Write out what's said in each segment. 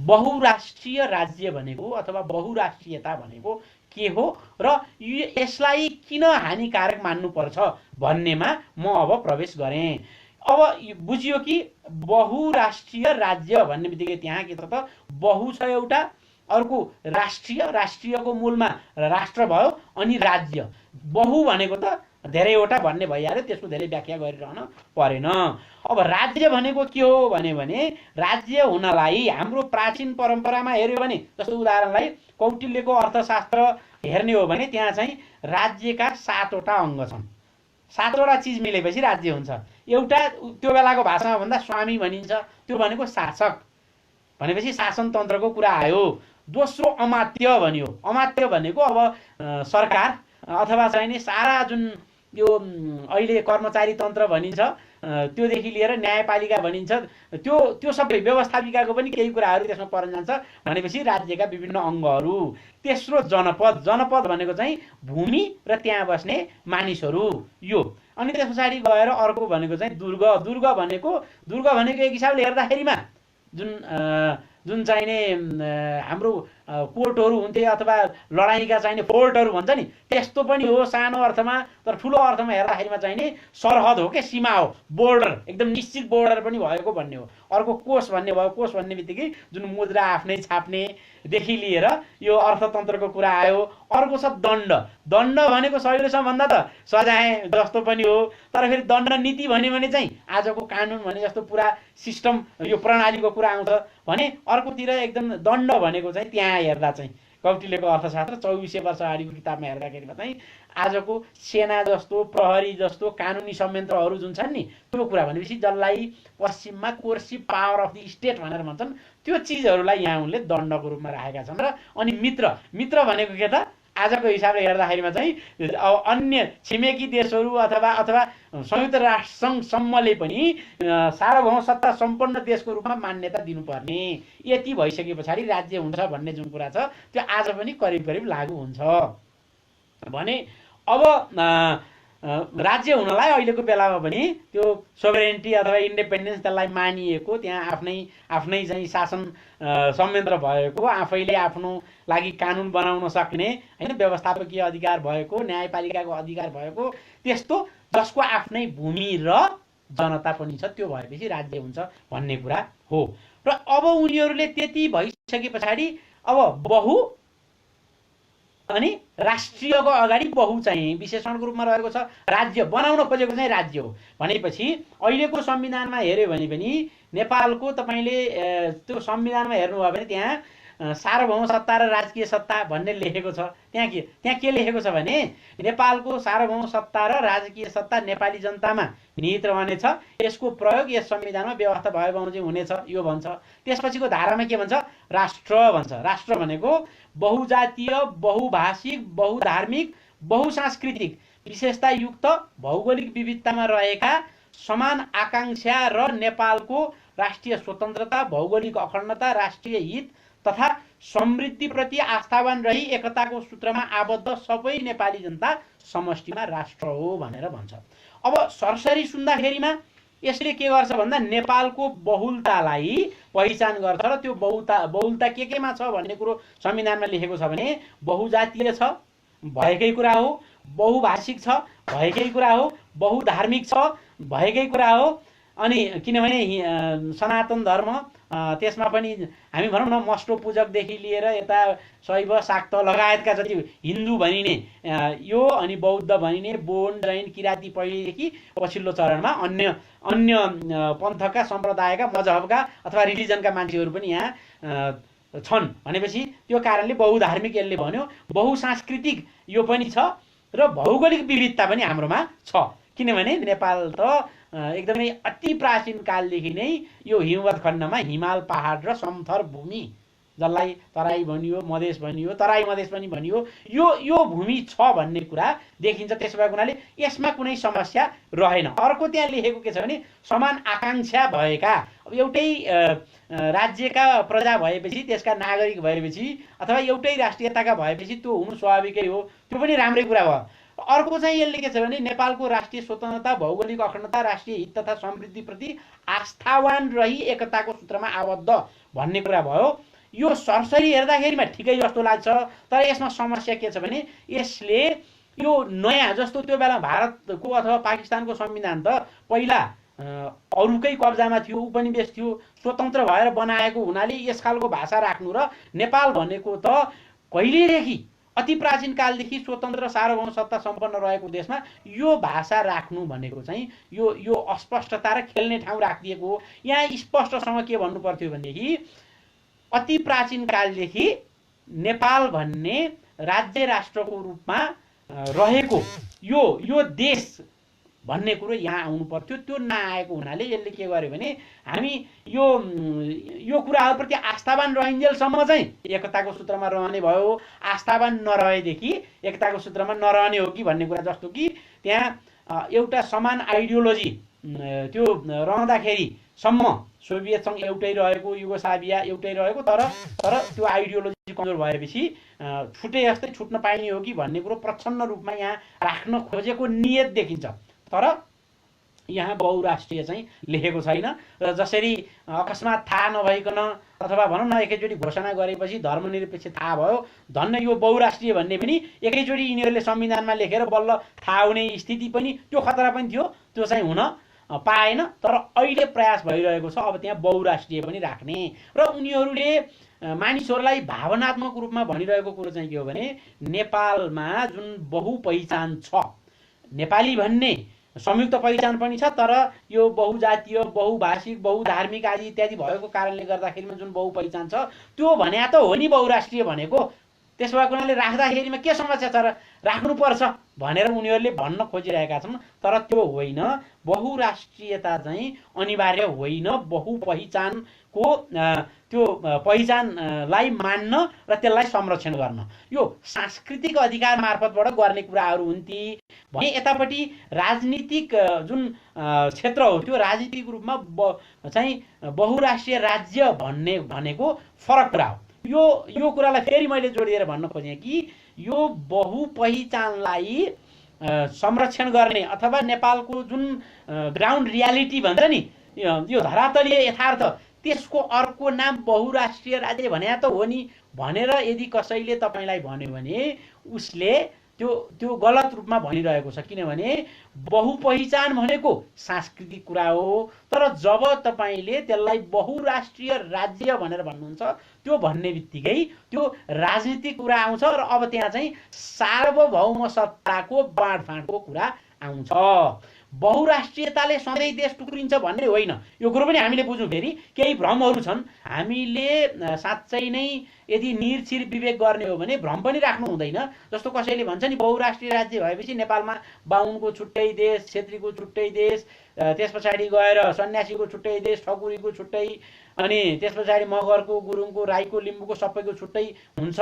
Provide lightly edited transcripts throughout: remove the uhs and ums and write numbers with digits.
बहुराष्ट्रिय राज्य भनेको अथवा बहुराष्ट्रियता भनेको के हो र यसलाई किन हानिकारक मान्नुपर्छ भन्नेमा म अब प्रवेश गरेँ। अब बुझियो कि बहुराष्ट्रिय राज्य भन्ने बित्तिकै त्यहाँ के छ त बहु छ एउटा, अर्को राष्ट्रिय, राष्ट्रियको मूलमा राष्ट्र भयो, अनि राज्य। बहु भनेको त धेरैवटा भन्ने भइहाल्यो, त्यसको धेरै व्याख्या गरिरहन परेन। अब राज्य भनेको के हो भने राज्य हुनलाई हाम्रो प्राचीन परम्परामा हेर्यो भने, जस्तो उदाहरणलाई कौटिल्यको अर्थशास्त्र हेर्ने हो भने त्यहाँ चाहिँ राज्यका 7वटा अङ्ग छन्। 7वटा चिज मिलेपछि राज्य हुन्छ। एउटा त्यो बेलाको भाषामा भन्दा स्वामी भनिन्छ, त्यो भनेको शासक भनेपछि शासनतन्त्रको कुरा आयो। दोस्रो अमात्य भनियो। अमात्य भनेको अब सरकार अथवा चाहिँ सारा जुन यो अहिले कर्मचारी तन्त्र भनिन्छ त्योदेखि लिएर न्यायपालिका भनिन्छ, त्यो सबै व्यवस्थापिकाको पनि केही कुराहरू त्यसमा पर्न जान्छ भनेपछि राज्यका विभिन्न अङ्गहरू। तेस्रो जनपद। जनपद भनेको चाहिँ भूमि र त्यहाँ बस्ने मानिसहरू यो। अनि त्यस पछाडि गएर अर्को भनेको चाहिँ दुर्ग। दुर्ग भनेको एक हिसाबले हेर्दाखेरिमा जुन चाहिने हाम्रो कोर्टहरू हुन्थे अथवा लडाइँका चाहिने फोर्टहरू भन्छ नि, त्यस्तो पनि हो सानो अर्थमा। तर ठुलो अर्थमा हेर्दाखेरिमा चाहिने सरहद हो के, सीमा हो, बोर्डर, एकदम निश्चित बोर्डर पनि भएको भन्ने हो। अर्को कोष भन्ने भयो। कोष भन्ने बित्तिकै जुन मुद्रा आफ्नै छाप्नेदेखि लिएर यो अर्थतन्त्रको कुरा आयो। अर्को छ दण्ड। दण्ड भनेको सजिलोसँग भन्दा त सजाय जस्तो पनि हो, तर फेरि दण्ड नीति भन्यो भने चाहिँ आजको कानुन भने जस्तो पुरा सिस्टम यो प्रणालीको कुरा आउँछ भने अर्कोतिर एकदम दण्ड भनेको चाहिँ त्यहाँ हेर्दा चाहिँ कौटिल्यको अर्थशास्त्र 2400 वर्ष अगाडिको किताबमा हेर्दाखेरिमा चाहिँ आजको सेना जस्तो, प्रहरी जस्तो कानुनी संयन्त्रहरू जुन छन् नि, त्यो कुरा भनेपछि जसलाई पश्चिममा कोर्सिभ पावर अफ द स्टेट भनेर भन्छन्, त्यो चिजहरूलाई यहाँ उनले दण्डको रूपमा राखेका छन्। र अनि मित्र भनेको के त, आजको हिसाबले हेर्दाखेरिमा चाहिँ अन्य छिमेकी देशहरू अथवा संयुक्त राष्ट्रसङ्घसम्मले पनि सार्वभौम सत्ता सम्पन्न देशको रूपमा मान्यता दिनुपर्ने, यति भइसके पछाडि राज्य हुन्छ भन्ने जुन कुरा छ त्यो आज पनि करिब करिब लागू हुन्छ भने अब राज्य हुनलाई अहिलेको बेलामा पनि त्यो सोभरेनिटी अथवा इन्डिपेन्डेन्स त्यसलाई मानिएको, त्यहाँ आफ्नै चाहिँ शासन संयन्त्र भएको, आफैले आफ्नो लागि कानुन बनाउन सक्ने हैन, व्यवस्थापकीय अधिकार भएको, न्यायपालिकाको अधिकार भएको, त्यस्तो जसको आफ्नै भूमि र जनता पनि छ, त्यो भएपछि राज्य हुन्छ भन्ने कुरा हो। र अब उनीहरूले त्यति भइसके पछाडि अब बहु अनि राष्ट्रियको अगाडि बहु चाहिँ विशेषणको रूपमा रहेको छ। राज्य बनाउन खोजेको चाहिँ राज्य हो भनेपछि अहिलेको संविधानमा हेर्यो भने पनि नेपालको तपाईले त्यो संविधानमा हेर्नुभयो भने त्यहाँ सार्वभौम सत्ता र राजकीय सत्ता भन्ने लेखेको छ। त्यहाँ के लेखेको छ भने नेपालको सार्वभौम सत्ता र राजकीय सत्ता नेपाली जनतामा निहित रहनेछ, यसको प्रयोग यस संविधानमा व्यवस्था भए बमोजिम हुनेछ यो भन्छ। त्यसपछिको धारामा के भन्छ, राष्ट्र भन्छ। राष्ट्र भनेको बहुजातीय, बहुभाषिक, बहुधार्मिक, बहुसांस्कृतिक विशेषतायुक्त भौगोलिक विविधतामा रहेका समान आकांक्षा र नेपालको राष्ट्रिय स्वतन्त्रता, भौगोलिक अखण्डता, राष्ट्रिय हित तथा समृद्धिप्रति आस्थावान रही एकताको सूत्रमा आबद्ध सबै नेपाली जनता समष्टिमा राष्ट्र हो भनेर भन्छ। अब सरसरी सुन्दाखेरिमा यसले के गर्छ भन्दा नेपालको बहुलतालाई पहिचान गर्छ र त्यो बहुलता केमा छ भन्ने कुरो संविधानमा लेखेको छ भने बहुजातीय छ भएकै कुरा हो, बहुभाषिक छ भएकै कुरा हो, बहुधार्मिक छ भएकै कुरा हो। अनि किनभने सनातन धर्म त्यसमा पनि हामी भनौँ न मस्टो पूजकदेखि लिएर यता शैव शाक्त लगायतका जति हिन्दू भनिने यो अनि बौद्ध भनिने बोन जैन किराती पहिलेदेखि पछिल्लो चरणमा अन्य पन्थका सम्प्रदायका मजहबका अथवा रिलिजनका मान्छेहरू पनि यहाँ छन् भनेपछि त्यो कारणले बहुधार्मिक यसले भन्यो। बहुसांस्कृतिक यो पनि छ र भौगोलिक विविधता पनि हाम्रोमा छ किनभने नेपाल त एकदमै अति प्राचीन कालदेखि नै यो हिमवत् खण्डमा हिमाल पहाड र समथर भूमि जसलाई तराई भनियो, मधेस भनियो, तराई मधेस पनि भनियो, यो भूमि छ भन्ने कुरा देखिन्छ। त्यसो भएको हुनाले यसमा कुनै समस्या रहेन। अर्को त्यहाँ लेखेको के छ भने समान आकांक्षा भएका, अब एउटै राज्यका प्रजा भएपछि त्यसका नागरिक भएपछि अथवा एउटै राष्ट्रियताका भएपछि त्यो हुनु स्वाभाविकै हो, त्यो पनि राम्रै कुरा भयो। अर्को चाहिँ यसले के छ भने नेपालको राष्ट्रिय स्वतन्त्रता, भौगोलिक अखण्डता, राष्ट्रिय हित तथा समृद्धिप्रति आस्थावान रही एकताको सूत्रमा आबद्ध भन्ने कुरा भयो। यो सरसरी हेर्दाखेरिमा ठिकै जस्तो लाग्छ, तर यसमा समस्या के छ भने यसले यो नयाँ जस्तो त्यो बेला भारतको अथवा पाकिस्तानको संविधान त पहिला अरूकै कब्जामा थियो, उपनिवेश थियो, स्वतन्त्र भएर बनाएको हुनाले यस खालको भाषा राख्नु र नेपाल भनेको त कहिलेदेखि अति प्राचीन कालदेखि स्वतन्त्र सार्वभौम सत्ता सम्पन्न रहेको देशमा यो भाषा राख्नु भनेको चाहिँ यो अस्पष्टता र खेल्ने ठाउँ राखिदिएको हो। यहाँ स्पष्टसँग के भन्नु पर्थ्यो भनेदेखि अति प्राचीन कालदेखि नेपाल भन्ने राज्य राष्ट्रको रूपमा रहेको यो देश भन्ने कुरो यहाँ आउनु पर्थ्यो। त्यो नआएको हुनाले यसले के गर्यो भने हामी यो कुराहरूप्रति आस्थावान रहन्जेलसम्म चाहिँ एकताको सूत्रमा रहने भयो, आस्थावान नरहेदेखि एकताको सूत्रमा नरहने हो कि भन्ने कुरा। जस्तो कि त्यहाँ एउटा समान आइडियोलोजी त्यो रहँदाखेरिसम्म सोभियत सङ्घ एउटै रहेको, युगोस्लाभिया एउटै रहेको, तर त्यो आइडियोलोजी कमजोर भएपछि छुटे जस्तै छुट्न पाइने हो कि भन्ने कुरो प्रच्छन्न रूपमा यहाँ राख्न खोजेको नियत देखिन्छ। तर यहाँ बहुराष्ट्रिय चाहिँ लेखेको छैन र जसरी अकस्मात थाहा नभइकन अथवा भनौँ न एकैचोटि घोषणा गरेपछि धर्मनिरपेक्ष थाहा भयो, धन्न यो बहुराष्ट्रिय भन्ने पनि एकैचोटि यिनीहरूले संविधानमा लेखेर बल्ल थाहा हुने स्थिति पनि, त्यो खतरा पनि थियो, त्यो चाहिँ हुन पाएन। तर अहिले प्रयास भइरहेको छ अब त्यहाँ बहुराष्ट्रिय पनि राख्ने। र उनीहरूले मानिसहरूलाई भावनात्मक रूपमा भनिरहेको कुरो चाहिँ के हो भने नेपालमा जुन बहुपहिचान छ, नेपाली भन्ने संयुक्त पहिचान पनि छ, तर यो बहुजातीय, बहुभाषिक, बहुधार्मिक आदि इत्यादि भएको कारणले गर्दाखेरिमा जुन बहुपहिचान छ त्यो भने त हो नि बहुराष्ट्रिय भनेको। त्यसो भएको हुनाले राख्दाखेरिमा के समस्या छ र राख्नुपर्छ भनेर उनीहरूले भन्न खोजिरहेका छन्। तर त्यो होइन, बहुराष्ट्रियता चाहिँ अनिवार्य होइन, बहुपहिचानको त्यो पहिचानलाई मान्न र त्यसलाई संरक्षण गर्न यो सांस्कृतिक अधिकार मार्फतबाट गर्ने कुराहरू हुन् ती। भने यतापट्टि राजनीतिक जुन क्षेत्र हो त्यो राजनीतिक रूपमा चाहिँ बहुराष्ट्रिय राज्य भनेको फरक कुरा हो। यो कुरालाई फेरि मैले जोडिएर भन्न खोजेँ कि यो बहुपहिचानलाई संरक्षण गर्ने अथवा नेपालको जुन ग्राउन्ड रियालिटी भन्छ नि, यो धरातलीय यथार्थ, त्यसको अर्को नाम बहुराष्ट्रिय राज्य भने त हो नि भनेर यदि कसैले तपाईँलाई भन्यो भने उसले त्यो गलत रूपमा भनिरहेको छ। किनभने बहुपहिचान भनेको सांस्कृतिक कुरा हो, तर जब तपाईँले त्यसलाई बहुराष्ट्रिय राज्य भनेर भन्नुहुन्छ त्यो भन्ने बित्तिकै त्यो राजनीतिक कुरा आउँछ र अब त्यहाँ चाहिँ सार्वभौम सत्ताको बाँडफाँडको कुरा आउँछ। बहुराष्ट्रियताले सधैँ देश टुक्रिन्छ भन्ने होइन, यो कुरो पनि हामीले बुझौँ। फेरि केही भ्रमहरू छन्, हामीले साँच्चै नै यदि निरछिर विवेक गर्ने हो भने भ्रम पनि राख्नु हुँदैन। जस्तो कसैले भन्छ नि बहुराष्ट्रिय राज्य भएपछि नेपालमा बाहुनको छुट्टै देश, छेत्रीको छुट्टै देश, त्यस पछाडि गएर सन्यासीको छुट्टै देश, ठकुरीको छुट्टै, अनि त्यस पछाडि मगरको, गुरुङको, राईको, लिम्बूको सबैको छुट्टै हुन्छ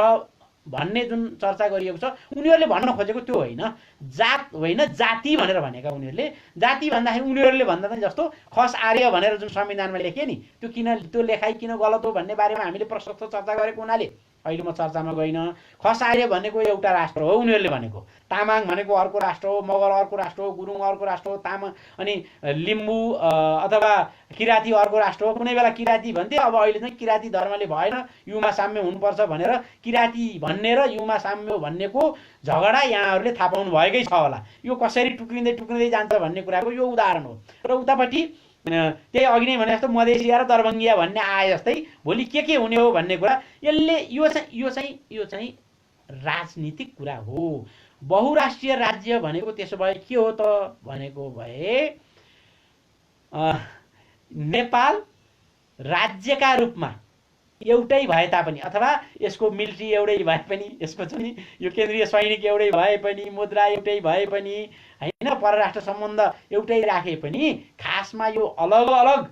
भन्ने जुन चर्चा गरिएको छ, उनीहरूले भन्न खोजेको त्यो होइन, जात होइन जाति भनेर भनेका। उनीहरूले जाति भन्दाखेरि उनीहरूले भन्दा चाहिँ जस्तो खस आर्य भनेर जुन संविधानमा लेखे नि त्यो लेखाइ किन गलत हो भन्ने बारेमा हामीले प्रशस्त चर्चा गरेको हुनाले अहिले म चर्चामा गइनँ। खस आर्य भनेको एउटा राष्ट्र हो उनीहरूले भनेको, तामाङ भनेको अर्को राष्ट्र हो, मगर अर्को राष्ट्र हो, गुरुङ अर्को राष्ट्र हो, तामाङ अनि लिम्बू अथवा किराँती अर्को राष्ट्र हो। कुनै बेला किराँती भन्थे, अब अहिले चाहिँ किराँती धर्मले भएन, युमा साम्य हुनुपर्छ भनेर किराँती भन्ने र युमा साम्य भन्नेको झगडा यहाँहरूले थाहा पाउनु भएकै छ होला। यो कसरी टुक्रिँदै जान्छ भन्ने कुराको यो उदाहरण हो। र उतापट्टि त्यही अघि नै भने जस्तो मधेसिया र दरभङ्गिया भन्ने आए जस्तै भोलि के हुने हो भन्ने कुरा, यसले यो चाहिँ राजनीतिक कुरा हो। बहुराष्ट्रिय राज्य भनेको त्यसो भए के हो त भनेको भए नेपाल राज्यका रूपमा एउटै भए तापनि अथवा यसको मिलिट्री एउटै भए पनि, यसको चाहिँ यो केन्द्रीय सैनिक एउटै भए पनि, मुद्रा एउटै भए पनि, हैन, परराष्ट्र सम्बन्ध एउटै राखे पनि खासमा यो अलग अलग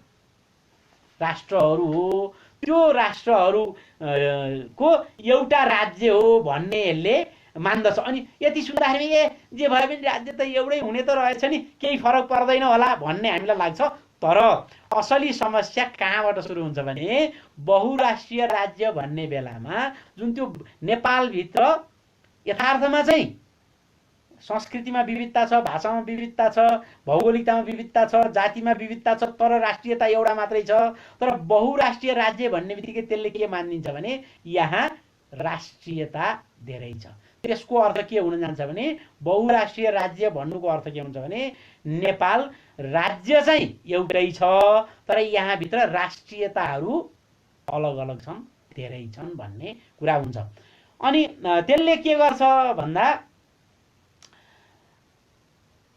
राष्ट्रहरू हो। त्यो राष्ट्रहरू को एउटा राज्य हो भन्ने यसले मान्दछ। अनि यति सुन्दाखेरि जे भए पनि राज्य त एउटै हुने त रहेछ नि, केही फरक पर्दैन होला भन्ने हामीलाई लाग्छ। तर असली समस्या कहाँबाट सुरु हुन्छ भने बहुराष्ट्रिय राज्य भन्ने बेलामा जुन त्यो नेपालभित्र यथार्थमा चाहिँ संस्कृतिमा विविधता छ, भाषामा विविधता छ, भौगोलिकतामा विविधता छ, जातिमा विविधता छ, तर राष्ट्रियता एउटा मात्रै छ। तर बहुराष्ट्रिय राज्य भन्ने बित्तिकै त्यसले के मानिन्छ भने यहाँ राष्ट्रियता धेरै छ। त्यसको अर्थ के हुन जान्छ भने बहुराष्ट्रिय राज्य भन्नुको अर्थ के हुन्छ भने नेपाल राज्य चाहिँ एउटै छ, तर यहाँभित्र राष्ट्रियताहरू अलग अलग छन्, धेरै छन् भन्ने कुरा हुन्छ। अनि त्यसले के गर्छ भन्दा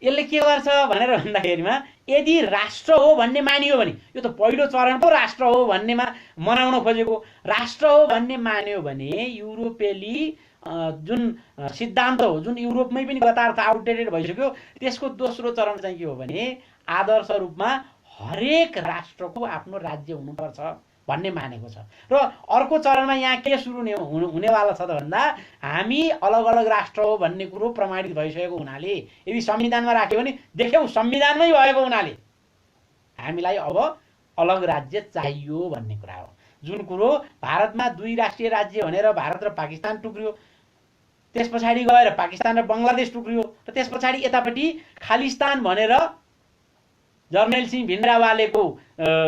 यसले के गर्छ भनेर भन्दाखेरिमा यदि राष्ट्र हो भन्ने मानियो भने, यो त पहिलो चरण पो राष्ट्र हो भन्नेमा मनाउन खोजेको, राष्ट्र हो भन्ने मान्यो भने युरोपेली जुन सिद्धान्त हो, जुन युरोपमै पनि गतार्थ आउटडेटेड भइसक्यो, त्यसको दोस्रो चरण चाहिँ के हो भने आदर्श रूपमा हरेक राष्ट्रको आफ्नो राज्य हुनुपर्छ भन्ने मानेको छ। र अर्को चरणमा यहाँ के सुरु हुनेवाला छ त भन्दा हामी अलग अलग राष्ट्र हो भन्ने कुरो प्रमाणित भइसकेको हुनाले, यदि संविधानमा राख्यो भने देख्यौ संविधानमै भएको हुनाले हामीलाई अब अलग राज्य चाहियो भन्ने कुरा हो। जुन कुरो भारतमा दुई राष्ट्रिय राज्य भनेर भारत र पाकिस्तान टुक्रियो, त्यस पछाडि गएर पाकिस्तान र बङ्गलादेश टुक्रियो, र त्यस पछाडि यतापट्टि खालिस्तान भनेर जर्नैल सिंह भिन्द्रावालेको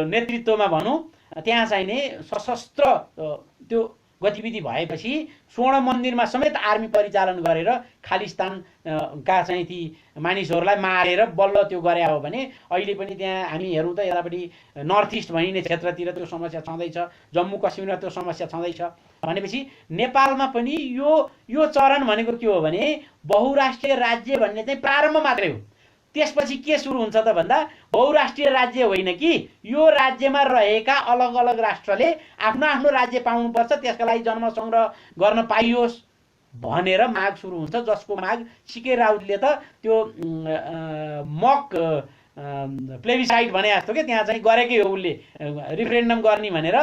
नेतृत्वमा भनौँ त्यहाँ चाहिँ नि सशस्त्र त्यो गतिविधि भएपछि स्वर्ण मन्दिरमा समेत आर्मी परिचालन गरेर खालिस्तानका चाहिँ ती मानिसहरूलाई मारेर बल्ल त्यो गरे हो भने अहिले पनि त्यहाँ हामी हेरौँ त यतापट्टि नर्थ इस्ट भनिने क्षेत्रतिर त्यो समस्या छँदैछ, जम्मू कश्मीरमा त्यो समस्या छँदैछ भनेपछि नेपालमा पनि यो चरण भनेको के हो भने बहुराष्ट्रिय राज्य भन्ने चाहिँ प्रारम्भ मात्रै हो। त्यसपछि के सुरु हुन्छ त भन्दा बहुराष्ट्रिय राज्य होइन कि यो राज्यमा रहेका अलग अलग राष्ट्रले आफ्नो आफ्नो राज्य पाउनुपर्छ, त्यसका लागि जन्मसङ्ग्रह गर्न पाइयोस् भनेर माग सुरु हुन्छ, जसको माग सिके राउतले त त्यो मक प्लेबिसाइड भने जस्तो के त्यहाँ चाहिँ गरेकै हो, उसले रिफरेन्डम गर्ने भनेर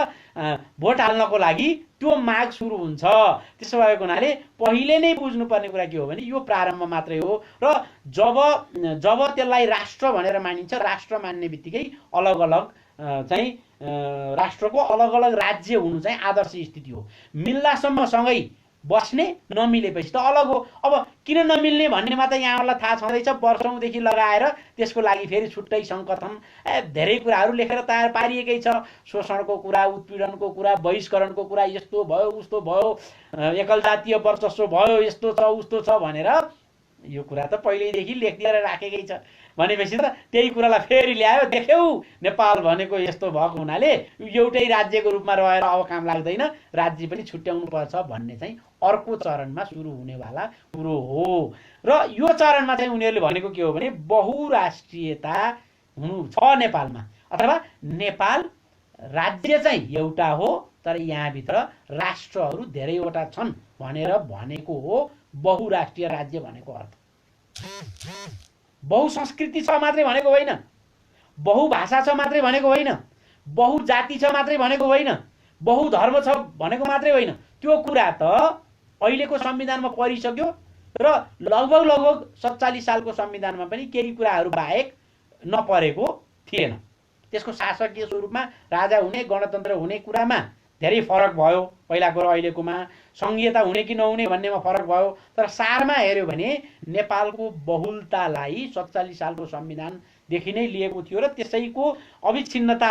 भोट हाल्नको लागि त्यो माग सुरु हुन्छ। त्यसो भएको हुनाले पहिले नै बुझ्नुपर्ने कुरा के हो भने यो प्रारम्भ मात्रै हो, र जब त्यसलाई राष्ट्र भनेर मानिन्छ, राष्ट्र मान्ने बित्तिकै अलग अलग चाहिँ राष्ट्रको अलग अलग राज्य हुनु चाहिँ आदर्श स्थिति हो। मिल्दासम्म सँगै बस्ने, नमिलेपछि त अलग हो। अब किन नमिल्ने भन्नेमा त यहाँहरूलाई थाहा छँदैछ, वर्षौँदेखि लगाएर त्यसको लागि फेरि छुट्टै सङ्कथन धेरै कुराहरू लेखेर तयार पारिएकै छ। शोषणको कुरा, उत्पीडनको कुरा, बहिष्करणको कुरा, यस्तो भयो उस्तो भयो, एकल जातीय वर्चस्व भयो, यस्तो छ उस्तो छ भनेर यो कुरा त पहिल्यैदेखि लेखिदिएर राखेकै छ। भनेपछि त त्यही कुरालाई फेरि ल्यायो, देख्यौ नेपाल भनेको यस्तो भएको हुनाले एउटै राज्यको रूपमा रहेर अब काम लाग्दैन, राज्य पनि छुट्याउनु पर्छ भन्ने चाहिँ अर्को चरणमा सुरु हुनेवाला कुरो हो। र यो चरणमा चाहिँ उनीहरूले भनेको के हो भने बहुराष्ट्रियता हुनु छ नेपालमा, अथवा नेपाल राज्य चाहिँ एउटा हो तर यहाँभित्र राष्ट्रहरू धेरैवटा छन् भनेर भनेको हो बहुराष्ट्रिय राज्य भनेको अर्थ। बहुसंस्कृति छ मात्रै भनेको होइन, बहुभाषा छ मात्रै भनेको होइन, बहुजाति छ मात्रै भनेको होइन, बहुधर्म छ भनेको मात्रै होइन। त्यो कुरा त अहिलेको संविधानमा परिसक्यो र लगभग 47 सालको संविधानमा पनि केही कुराहरू बाहेक नपरेको थिएन। त्यसको शासकीय स्वरूपमा राजा हुने, गणतन्त्र हुने कुरामा धेरै फरक भयो पहिलाको र अहिलेकोमा, संघीयता हुने कि नहुने भन्नेमा फरक भयो, तर सारमा हेर्यो भने नेपालको बहुलतालाई 47 सालको संविधानदेखि नै लिएको थियो र त्यसैको अविच्छिन्नता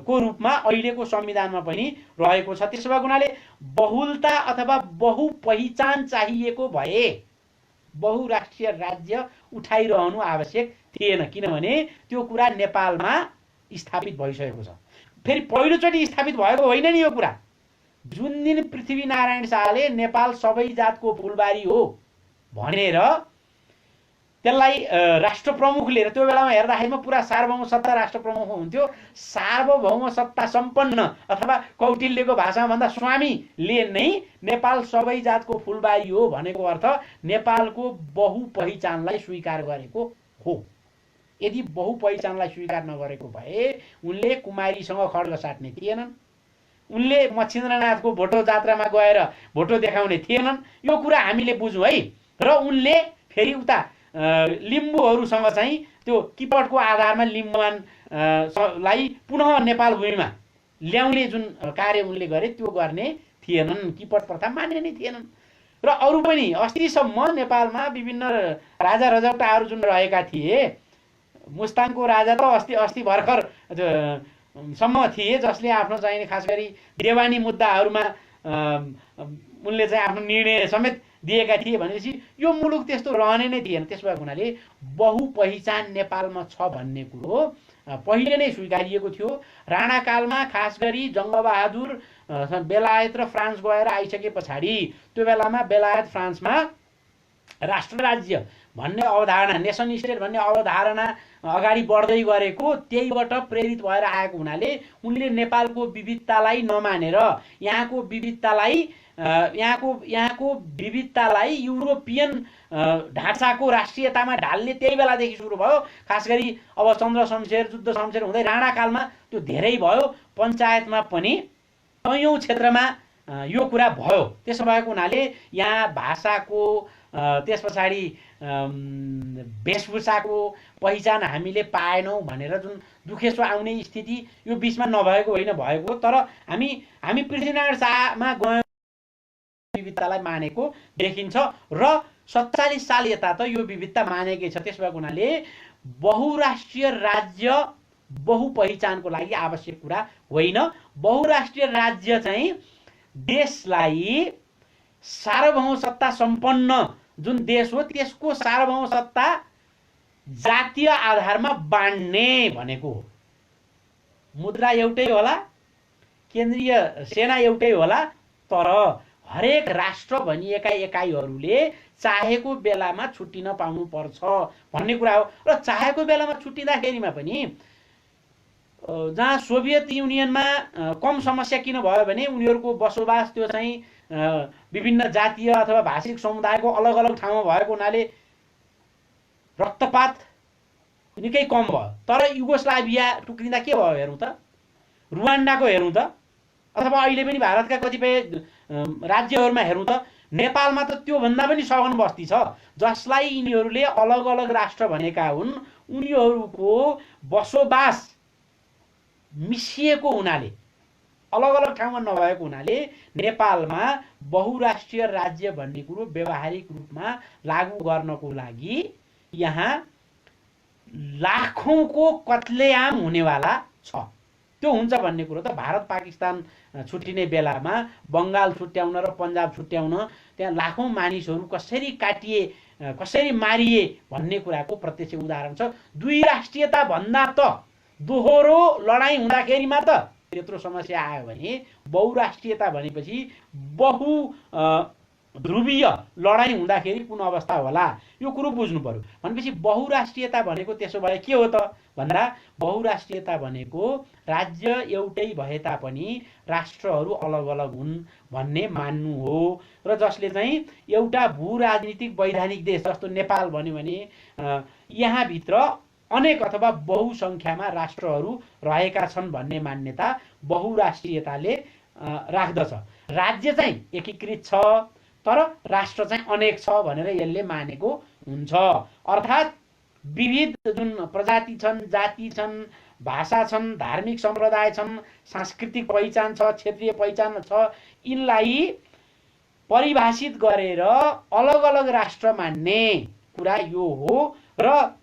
को रूपमा अहिलेको संविधानमा पनि रहेको छ। त्यसो भएको हुनाले बहुलता अथवा बहुपहिचान चाहिएको भए बहुराष्ट्रिय राज्य उठाइरहनु आवश्यक थिएन, किनभने त्यो कुरा नेपालमा स्थापित भइसकेको छ। फेरि पहिलोचोटि स्थापित भएको होइन नि यो कुरा। जुन दिन पृथ्वीनारायण शाहले नेपाल सबै जातको फुलबारी हो भनेर त्यसलाई राष्ट्र प्रमुखले, र त्यो बेलामा हेर्दाखेरिमा पुरा सार्वभौम सत्ता राष्ट्र प्रमुख हुन्थ्यो, सार्वभौम सत्ता सम्पन्न अथवा कौटिल्यको भाषामा भन्दा स्वामीले नै नेपाल सबै जातको फुलबारी हो भनेको अर्थ नेपालको बहुपहिचानलाई स्वीकार गरेको हो। यदि बहुपहिचानलाई स्वीकार नगरेको भए उनले कुमारीसँग खड्ग साट्ने थिएनन्, उनले मच्छिन्द्रनाथको भोटो जात्रामा गएर भोटो देखाउने थिएनन्। यो कुरा हामीले बुझौँ है। र उनले फेरि उता लिम्बूहरूसँग चाहिँ त्यो किपटको आधारमा लिम्बुवानलाई पुनः नेपाल भूमिमा ल्याउने जुन कार्य उनले गरे त्यो गर्ने थिएनन्, किपट प्रथा मान्ने नै थिएनन्। र अरू पनि अस्तिसम्म नेपालमा विभिन्न राजा रजौटाहरू जुन रहेका थिए, मुस्ताङको राजा त अस्ति अस्ति भर्खर सम्म थिए जसले आफ्नो चाहिने खास गरी देवानी मुद्दाहरूमा उनले चाहिँ आफ्नो निर्णय समेत दिएका थिए भनेपछि यो मुलुक त्यस्तो रहने नै थिएन। त्यसो भएको हुनाले बहुपहिचान नेपालमा छ भन्ने कुरो पहिले नै स्वीकारिएको थियो। राणाकालमा खास गरी जङ्गबहादुर बेलायत र फ्रान्स गएर आइसके पछाडि त्यो बेलामा बेलायत फ्रान्समा राष्ट्र राज्य भन्ने अवधारणा, नेसन स्टेट भन्ने अवधारणा अगाडि बढ्दै गरेको त्यहीबाट प्रेरित भएर आएको हुनाले उनले नेपालको विविधतालाई नमानेर यहाँको विविधतालाई युरोपियन ढाँचाको राष्ट्रियतामा ढाल्ने त्यही बेलादेखि सुरु भयो। खास गरी अब चन्द्र शमशेर, जुद्ध शमशेर हुँदै राणाकालमा त्यो धेरै भयो। पञ्चायतमा पनि कैयौँ क्षेत्रमा यो कुरा भयो। त्यसो भएको हुनाले यहाँ भाषाको त्यस पछाडि वेशभूषाको पहिचान हामीले पाएनौँ भनेर जुन दुखेसो आउने स्थिति यो बिचमा नभएको होइन, भएको। तर हामी पृथ्वीनारायण शाहमा गयौँ, विविधतालाई मानेको देखिन्छ र 47 साल यता त यो विविधता मानेकै छ। त्यसो भएको हुनाले बहुराष्ट्रिय राज्य बहुपहिचानको लागि आवश्यक कुरा होइन। बहुराष्ट्रिय राज्य चाहिँ देशलाई सार्वभौम सत्ता सम्पन्न जुन देश हो त्यसको सार्वभौम सत्ता जातीय आधारमा बाँड्ने भनेको हो। मुद्रा एउटै होला, केन्द्रीय सेना एउटै होला, तर हरेक राष्ट्र भनिएका एकाइहरूले चाहेको बेलामा छुट्टिन पाउनुपर्छ भन्ने कुरा हो। र चाहेको बेलामा छुट्टिँदाखेरिमा पनि जहाँ सोभियत युनियनमा कम समस्या किन भयो भने उनीहरूको बसोबास त्यो चाहिँ विभिन्न जातीय अथवा भाषिक समुदायको अलग अलग ठाउँमा भएको हुनाले रक्तपात निकै कम भयो। तर युगोस्लाभिया टुक्रिँदा के भयो हेरौँ त, रुवान्डाको हेरौँ त, अथवा अहिले पनि भारतका कतिपय राज्यहरूमा हेरौँ त, नेपालमा त त्योभन्दा पनि सघन बस्ती छ जसलाई यिनीहरूले अलग अलग राष्ट्र भनेका हुन्। उनीहरूको बसोबास मिसिएको हुनाले, अलग अलग ठाउँमा नभएको हुनाले नेपालमा बहुराष्ट्रिय राज्य भन्ने कुरो व्यावहारिक रूपमा लागू गर्नको लागि यहाँ लाखौँको कत्लेआम हुनेवाला छ। त्यो हुन्छ भन्ने कुरो त भारत पाकिस्तान छुट्टिने बेलामा बङ्गाल छुट्याउन र पन्जाब छुट्याउन त्यहाँ लाखौँ मानिसहरू कसरी काटिए, कसरी मारिए भन्ने कुराको प्रत्यक्ष उदाहरण छ। दुई राष्ट्रियता भन्दा त दोहोरो लडाईँ हुँदाखेरिमा त त्यत्रो समस्या आयो भने बहुराष्ट्रियता भनेपछि बहु ध्रुवीय लडाईँ हुँदाखेरि कुन अवस्था होला यो कुरो बुझ्नु पर्यो। भनेपछि बहुराष्ट्रियता भनेको त्यसो भए के हो त भन्दा बहुराष्ट्रियता भनेको राज्य एउटै भए तापनि राष्ट्रहरू अलग अलग हुन् भन्ने मान्नु हो। र जसले चाहिँ एउटा भू राजनीतिक वैधानिक देश जस्तो नेपाल भन्यो भने यहाँभित्र अनेक अथवा बहुसङ्ख्यामा राष्ट्रहरू रहेका छन् भन्ने मान्यता बहुराष्ट्रियताले राख्दछ। राज्य चाहिँ एकीकृत छ तर राष्ट्र चाहिँ अनेक छ भनेर यसले मानेको हुन्छ। अर्थात् विविध जुन प्रजाति छन्, जाति छन्, भाषा छन्, धार्मिक सम्प्रदाय छन्, सांस्कृतिक पहिचान छ, क्षेत्रीय पहिचान छ, यिनलाई परिभाषित गरेर अलग अलग राष्ट्र मान्ने कुरा यो हो। र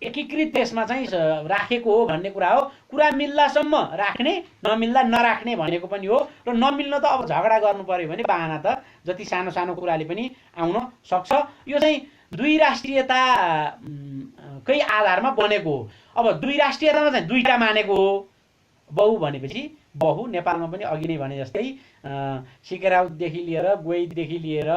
एकीकृत देशमा चाहिँ राखेको हो भन्ने कुरा हो। कुरा मिल्दासम्म राख्ने, नमिल्दा नराख्ने भनेको पनि हो। र नमिल्न त अब झगडा गर्नु पर्यो भने बाहना त जति सानो सानो कुराले पनि आउन सक्छ। यो चाहिँ दुई राष्ट्रियताकै आधारमा बनेको हो। अब दुई राष्ट्रियतामा चाहिँ दुईटा मानेको हो। बहु भनेपछि बहु नेपालमा पनि अघि नै भने जस्तै सिके राउतदेखि लिएर, गोइददेखि लिएर,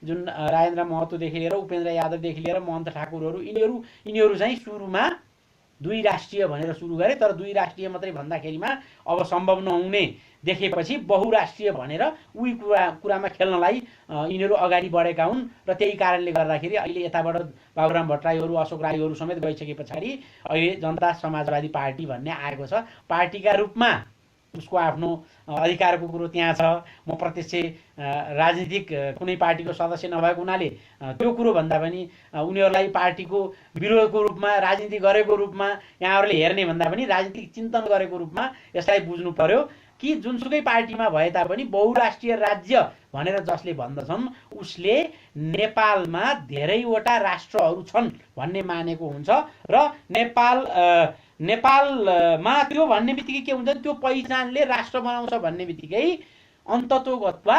जुन राजेन्द्र महतोदेखि लिएर, उपेन्द्र यादवदेखि लिएर महन्त ठाकुरहरू यिनीहरू चाहिँ सुरुमा दुई राष्ट्रिय भनेर सुरु गरे। तर दुई राष्ट्रिय मात्रै भन्दाखेरिमा अब सम्भव नहुने देखेपछि बहुराष्ट्रिय भनेर उही कुरामा खेल्नलाई यिनीहरू अगाडि बढेका हुन्। र त्यही कारणले गर्दाखेरि अहिले यताबाट बाबुराम भट्टराईहरू, अशोक राईहरू समेत गइसके पछाडि अहिले जनता समाजवादी पार्टी भन्ने आएको छ। पार्टीका रूपमा उसको आफ्नो अधिकारको कुरो त्यहाँ छ। म प्रत्यक्ष राजनीतिक कुनै पार्टीको सदस्य नभएको हुनाले त्यो कुरो भन्दा पनि उनीहरूलाई पार्टीको विरोधको रूपमा, राजनीति गरेको रूपमा यहाँहरूले हेर्ने भन्दा पनि राजनीतिक चिन्तन गरेको रूपमा यसलाई बुझ्नु पर्यो कि जुनसुकै पार्टीमा भए तापनि बहुराष्ट्रिय राज्य भनेर जसले भन्दछन् उसले नेपालमा धेरैवटा राष्ट्रहरू छन् भन्ने मानेको हुन्छ र नेपालमा त्यो भन्ने बित्तिकै के हुन्छ, त्यो पहिचानले राष्ट्र बनाउँछ भन्ने बित्तिकै अन्ततोगत्वा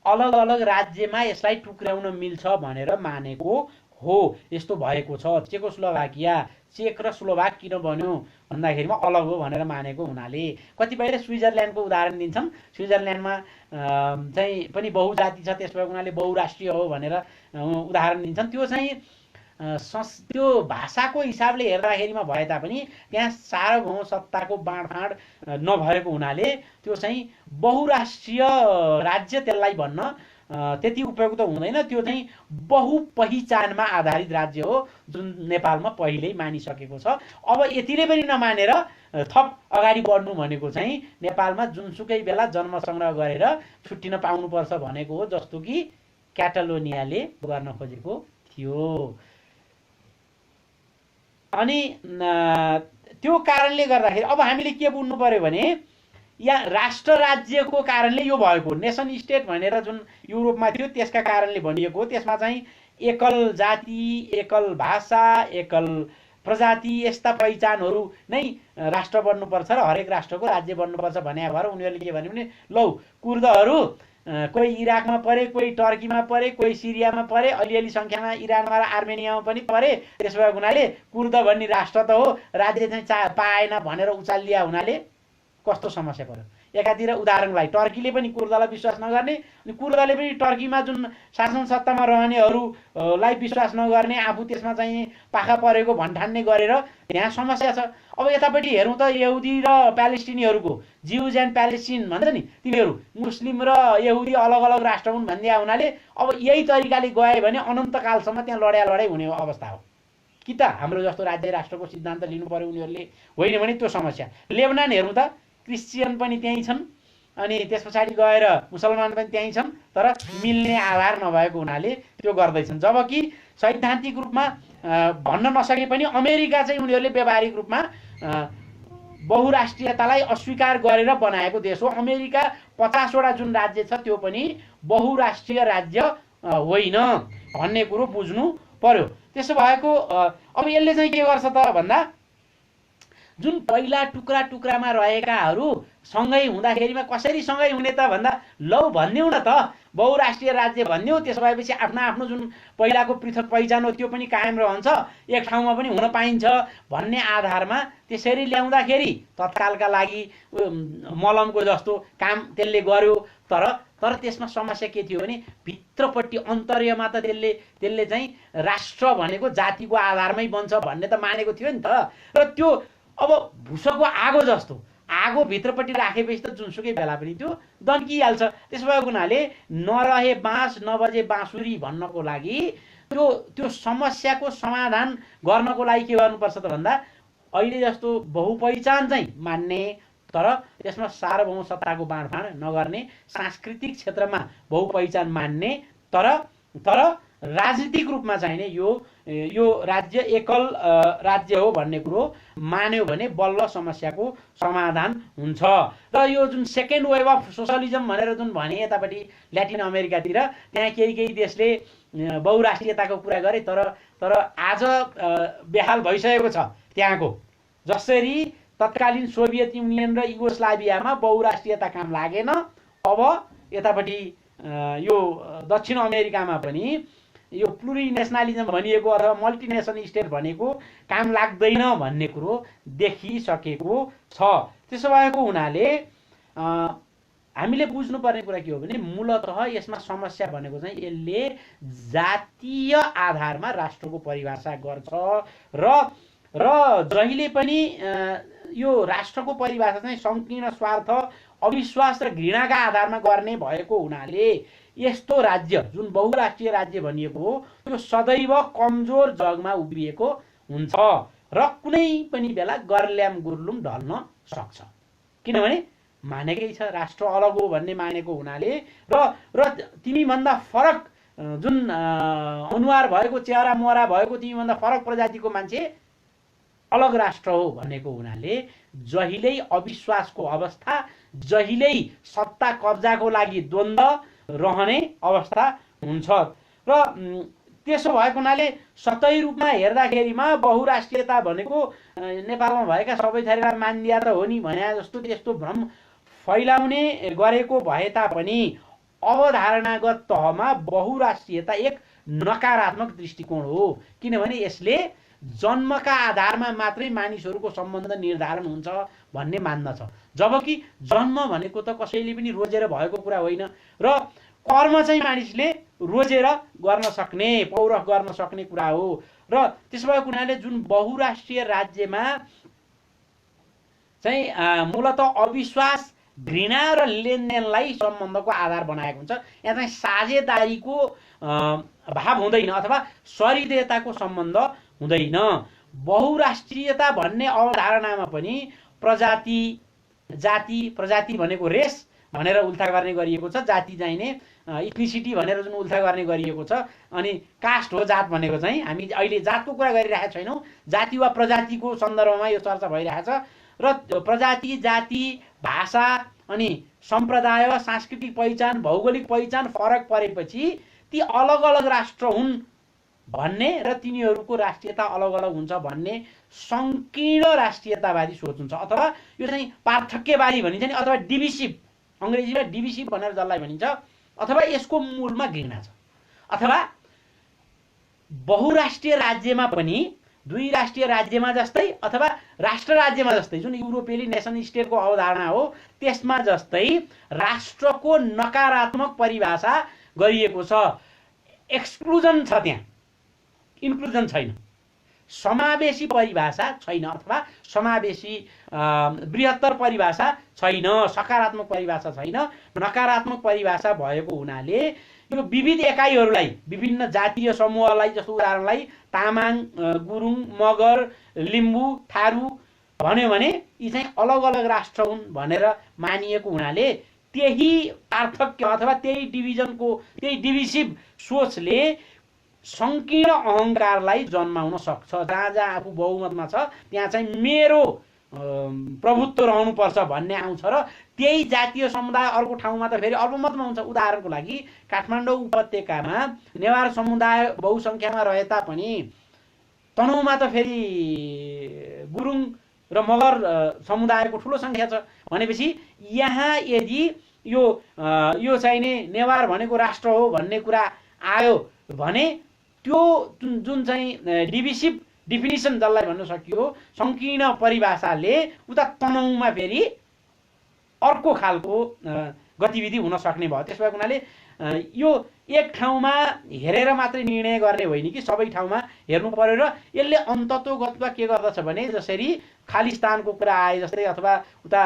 अलग अलग राज्यमा यसलाई टुक्र्याउन मिल्छ भनेर मानेको हो। यस्तो भएको छ। चेकोस्लोभाकिया, चेक र स्लोभाक किन बन्यो भन्दाखेरिमा अलग हो भनेर मानेको हुनाले। कतिपयले स्विजरल्यान्डको उदाहरण दिन्छन्। स्विजरल्यान्डमा चाहिँ पनि बहुजाति छ, त्यस भएको हुनाले बहुराष्ट्रिय हो भनेर उदाहरण दिन्छन्। त्यो चाहिँ त्यो भाषाको हिसाबले हेर्दाखेरिमा भए तापनि त्यहाँ सार्वभौम सत्ताको बाँडफाँड नभएको हुनाले त्यो चाहिँ बहुराष्ट्रिय राज्य त्यसलाई भन्न त्यति उपयुक्त हुँदैन। त्यो चाहिँ बहुपहिचानमा आधारित राज्य हो जुन नेपालमा पहिल्यै मानिसकेको छ। अब यतिले पनि नमानेर थप अगाडि बढ्नु भनेको चाहिँ नेपालमा जुनसुकै बेला जन्म सङ्ग्रह गरेर छुट्टिन पाउनुपर्छ भनेको हो, जस्तो कि क्याटालोनियाले गर्न खोजेको थियो। अनि त्यो कारणले गर्दाखेरि अब हामीले के बुझ्नु पर्यो भने यहाँ राष्ट्र राज्यको कारणले यो भएको, नेसन स्टेट भनेर जुन युरोपमा थियो त्यसका कारणले भनिएको हो। त्यसमा चाहिँ एकल जाति, एकल भाषा, एकल प्रजाति यस्ता पहिचानहरू नै राष्ट्र बन्नुपर्छ र हरेक राष्ट्रको राज्य बन्नुपर्छ भने भएर उनीहरूले के भन्यो भने लौ कुर्दहरू कोही इराकमा परे, कोही टर्कीमा परे, कोही सिरियामा परे, अलिअलि सङ्ख्यामा इरानमा र आर्मेनियामा पनि परे। त्यसो भएको हुनाले कुर्द भन्ने राष्ट्र त हो, राज्य चाहिँ पाएन भनेर उचालिदिया हुनाले कस्तो समस्या पर्यो। एकातिर उदाहरणको लागि टर्कीले पनि कुर्दलाई विश्वास नगर्ने, अनि कुर्दले पनि टर्कीमा जुन शासन सत्तामा रहनेहरूलाई विश्वास नगर्ने, आफू त्यसमा चाहिँ पाखा परेको भन्ठान्ने गरेर यहाँ समस्या छ। अब यतापट्टि हेरौँ त यहुदी र प्यालेस्टिनीहरूको, जिउज एन्ड प्यालेस्टिन भन्छ नि, तिनीहरू मुस्लिम र यहुदी अलग अलग राष्ट्र हुन् भनिदिया हुनाले अब यही तरिकाले गए भने अनन्तकालसम्म त्यहाँ लडाइ हुने अवस्था हो। कि त हाम्रो जस्तो राज्य राष्ट्रको सिद्धान्त लिनु पर्यो उनीहरूले, होइन भने त्यो समस्या। लेबनान हेरौँ त, क्रिस्चियन पनि त्यहीँ छन्, अनि त्यस पछाडि गएर मुसलमान पनि त्यहीँ छन्, तर मिल्ने आधार नभएको हुनाले त्यो गर्दैछन्। जबकि सैद्धान्तिक रूपमा भन्न नसके पनि अमेरिका चाहिँ उनीहरूले व्यावहारिक रूपमा बहुराष्ट्रियतालाई अस्वीकार गरेर बनाएको देश हो। अमेरिका 50वटा जुन राज्य छ त्यो पनि बहुराष्ट्रिय राज्य होइन भन्ने कुरो बुझ्नु पर्यो। त्यसो भएको अब यसले चाहिँ के गर्छ त भन्दा जुन पहिला टुक्रा टुक्रामा रहेकाहरू सँगै हुँदाखेरिमा कसरी सँगै हुने त भन्दा लौ भनिदिउँ न त बहुराष्ट्रिय राज्य भनिदिउँ, त्यसो भएपछि आफ्नो आफ्नो जुन पहिलाको पृथक पहिचान हो त्यो पनि कायम रहन्छ, एक ठाउँमा पनि हुन पाइन्छ भन्ने आधारमा त्यसरी ल्याउँदाखेरि तत्कालका लागि मलमको जस्तो काम त्यसले गर्यो। तर त्यसमा समस्या के थियो भने भित्रपट्टि अन्तर्यमा त त्यसले चाहिँ राष्ट्र भनेको जातिको आधारमै बन्छ भन्ने त मानेको थियो नि त। र त्यो अब भुसको आगो जस्तो आगो भित्रपट्टि राखेपछि त जुनसुकै बेला पनि त्यो दन्किहाल्छ। त्यसो भएको हुनाले नरहे बाँस नबजे बाँसुरी भन्नको लागि त्यो समस्याको समाधान गर्नको लागि के गर्नुपर्छ त भन्दा अहिले जस्तो बहुपहिचान चाहिँ मान्ने तर त्यसमा सार्वभौम सत्ताको बाँडफाँड नगर्ने, सांस्कृतिक क्षेत्रमा बहुपहिचान मान्ने तर राजनीतिक रूपमा चाहिने यो राज्य एकल राज्य हो भन्ने कुरो मान्यो भने बल्ल समस्याको समाधान हुन्छ। र यो जुन सेकेन्ड वेभ अफ सोसलिजम भनेर जुन भने यतापट्टि ल्याटिन अमेरिकातिर त्यहाँ केही देशले बहुराष्ट्रियताको कुरा गरे, तर आज बेहाल भइसकेको छ त्यहाँको। जसरी तत्कालीन सोभियत युनियन र युगोस्लाभियामा बहुराष्ट्रियता काम लागेन, अब यतापट्टि यो दक्षिण अमेरिकामा पनि यो प्लुरिनेसनलिजम भनिएको अथवा मल्टिनेसन स्टेट भनेको काम लाग्दैन भन्ने कुरो देखिसकेको छ। त्यसो भएको हुनाले हामीले बुझ्नुपर्ने कुरा के हो भने मूलतः यसमा समस्या भनेको चाहिँ यसले जातीय आधारमा राष्ट्रको परिभाषा गर्छ र जहिले पनि यो राष्ट्रको परिभाषा चाहिँ संकीर्ण स्वार्थ, अविश्वास र घृणाका आधारमा गर्ने भएको हुनाले यस्तो राज्य जुन बहुराष्ट्रिय राज्य भनिएको हो त्यो सदैव कमजोर जगमा उभिएको हुन्छ र कुनै पनि बेला गर्ल्याम गुर्लुम ढल्न सक्छ। किनभने मानेकै छ राष्ट्र अलग हो भन्ने मानेको हुनाले र तिमीभन्दा फरक जुन अनुहार भएको, चेहरा मोहरा भएको तिमीभन्दा फरक प्रजातिको मान्छे अलग राष्ट्र हो भनेको हुनाले जहिल्यै अविश्वासको अवस्था, जहिल्यै सत्ता कब्जाको लागि द्वन्द्व रहने अवस्था हुन्छ। र त्यसो भएको हुनाले सतै रूपमा हेर्दाखेरिमा बहुराष्ट्रियता भनेको नेपालमा भएका सबै थरीलाई मान्दिया त हो नि भने जस्तो त्यस्तो भ्रम फैलाउने गरेको भए तापनि अवधारणागत तहमा बहुराष्ट्रियता एक नकारात्मक दृष्टिकोण हो। किनभने यसले जन्मका आधारमा मात्रै मानिसहरूको सम्बन्ध निर्धारण हुन्छ भन्ने मान्दछ, जबकि जन्म भनेको त कसैले पनि रोजेर भएको कुरा होइन र कर्म चाहिँ मानिसले रोजेर गर्न सक्ने, पौरख गर्न सक्ने कुरा हो। र त्यसो भएको हुनाले जुन बहुराष्ट्रिय राज्यमा चाहिँ मूलत अविश्वास, घृणा र लेनदेनलाई सम्बन्धको आधार बनाएको हुन्छ, यहाँ चाहिँ साझेदारीको भाव हुँदैन अथवा सहृदयताको सम्बन्ध हुँदैन। बहुराष्ट्रियता भन्ने अवधारणामा पनि प्रजाति, जाति, प्रजाति भनेको रेस भनेर उल्था गर्ने गरिएको छ, जाति चाहिने इथनिसिटी भनेर जुन उल्था गर्ने गरिएको छ, अनि कास्ट हो जात भनेको चाहिँ। हामी अहिले जातको कुरा गरिरहेका छैनौँ, जाति वा प्रजातिको सन्दर्भमा यो चर्चा भइरहेछ। र प्रजाति, जाति, भाषा अनि सम्प्रदाय, सांस्कृतिक पहिचान, भौगोलिक पहिचान फरक परेपछि ती अलग अलग राष्ट्र हुन् भन्ने र तिनीहरूको राष्ट्रियता अलग अलग हुन्छ भन्ने संकीर्ण राष्ट्रियतावादी सोच हुन्छ, अथवा यो चाहिँ पार्थक्यवादी भनिन्छ नि, अथवा डिभिसिभ, अङ्ग्रेजीमा डिभिसिभ भनेर जसलाई भनिन्छ, अथवा यसको मूलमा घृणा छ। अथवा बहुराष्ट्रिय राज्यमा पनि दुई राष्ट्रिय राज्यमा जस्तै अथवा राष्ट्र राज्यमा जस्तै जुन युरोपेली नेसन स्टेटको अवधारणा हो त्यसमा जस्तै राष्ट्रको नकारात्मक परिभाषा गरिएको छ। एक्सक्लुजन छ, त्यहाँ इन्क्लुजन छैन, समावेशी परिभाषा छैन अथवा समावेशी बृहत्तर परिभाषा छैन, सकारात्मक परिभाषा छैन, नकारात्मक परिभाषा भएको हुनाले यो विविध एकाइहरूलाई, विभिन्न जातीय समूहलाई, जस्तो उदाहरणलाई तामाङ, गुरुङ, मगर, लिम्बू, थारू भन्यो भने यी चाहिँ अलग अलग राष्ट्र हुन् भनेर मानिएको हुनाले त्यही पार्थक्य अथवा त्यही डिभिजनको, त्यही डिभिसिभ सोचले संकीर्ण अहङ्कारलाई जन्माउन सक्छ। जहाँ जहाँ आफू बहुमतमा छ त्यहाँ चाहिँ मेरो प्रभुत्व रहनुपर्छ भन्ने आउँछ र त्यही जातीय समुदाय अर्को ठाउँमा त फेरि अल्पमतमा हुन्छ। उदाहरणको लागि काठमाडौँ उपत्यकामा नेवार समुदाय बहुसङ्ख्यामा रहे तापनि तनहुँमा त फेरि गुरुङ र मगर समुदायको ठुलो सङ्ख्या छ भनेपछि यहाँ यदि यो चाहिने नेवार भनेको राष्ट्र हो भन्ने कुरा आयो भने त्यो जुन चाहिँ डिभिसिभ डिफिनिसन जसलाई भन्न सकियो संकीर्ण परिभाषाले उता तनहुँमा फेरि अर्को खालको गतिविधि हुन सक्ने भयो। त्यसो भएको हुनाले यो एक ठाउँमा हेरेर मात्रै निर्णय गर्ने होइन कि सबै ठाउँमा हेर्नु पर्यो र यसले अन्ततोगतमा के गर्दछ भने जसरी खालिस्तानको कुरा आए जस्तै अथवा उता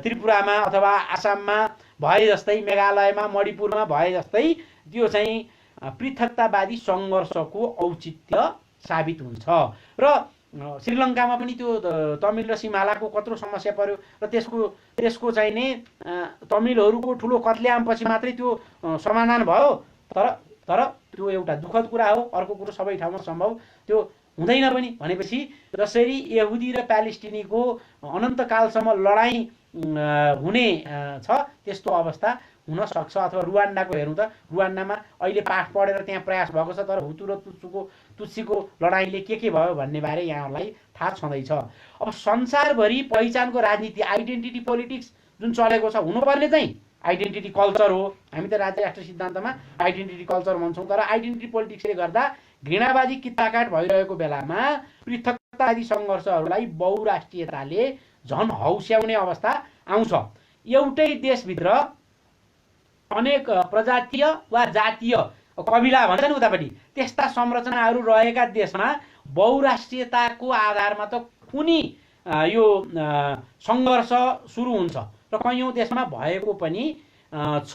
त्रिपुरामा अथवा आसाममा भए जस्तै, मेघालयमा, मणिपुरमा भए जस्तै त्यो चाहिँ पृथकतावादी सङ्घर्षको औचित्य साबित हुन्छ। र श्रीलङ्कामा पनि त्यो तमिल र सिमालाको कत्रो समस्या पर्यो र त्यसको चाहिँ नि तमिलहरूको ठुलो कत्लेआमपछि मात्रै त्यो समाधान भयो। तर त्यो एउटा दुःखद कुरा हो। अर्को कुरो सबै ठाउँमा सम्भव त्यो हुँदैन पनि भनेपछि जसरी यहुदी र प्यालेस्टिनीको अनन्तकालसम्म लडाइँ हुने छ त्यस्तो अवस्था हुन सक्छ। अथवा रुवान्डाको हेरौँ त, रुवान्डामा अहिले पाठ पढेर त्यहाँ प्रयास भएको छ, तर हुतु र तुत्सीको लडाइँले के भयो भन्ने बारे यहाँहरूलाई थाहा छँदैछ। अब संसारभरि पहिचानको राजनीति, आइडेन्टिटी पोलिटिक्स जुन चलेको छ, हुनुपर्ने चाहिँ आइडेन्टिटी कल्चर हो। हामी त राज्य राष्ट्र सिद्धान्तमा आइडेन्टिटी कल्चर भन्छौँ, तर आइडेन्टिटी पोलिटिक्सले गर्दा घृणावादी किताकाट भइरहेको बेलामा पृथकतावादी सङ्घर्षहरूलाई बहुराष्ट्रियताले झन् हौस्याउने अवस्था आउँछ। एउटै देशभित्र अनेक प्रजातीय वा जातीय कबिला भन्छ नि उतापट्टि, त्यस्ता संरचनाहरू रहेका देशमा बहुराष्ट्रियताको आधारमा त कुनै यो सङ्घर्ष सुरु हुन्छ र कैयौँ देशमा भएको पनि छ।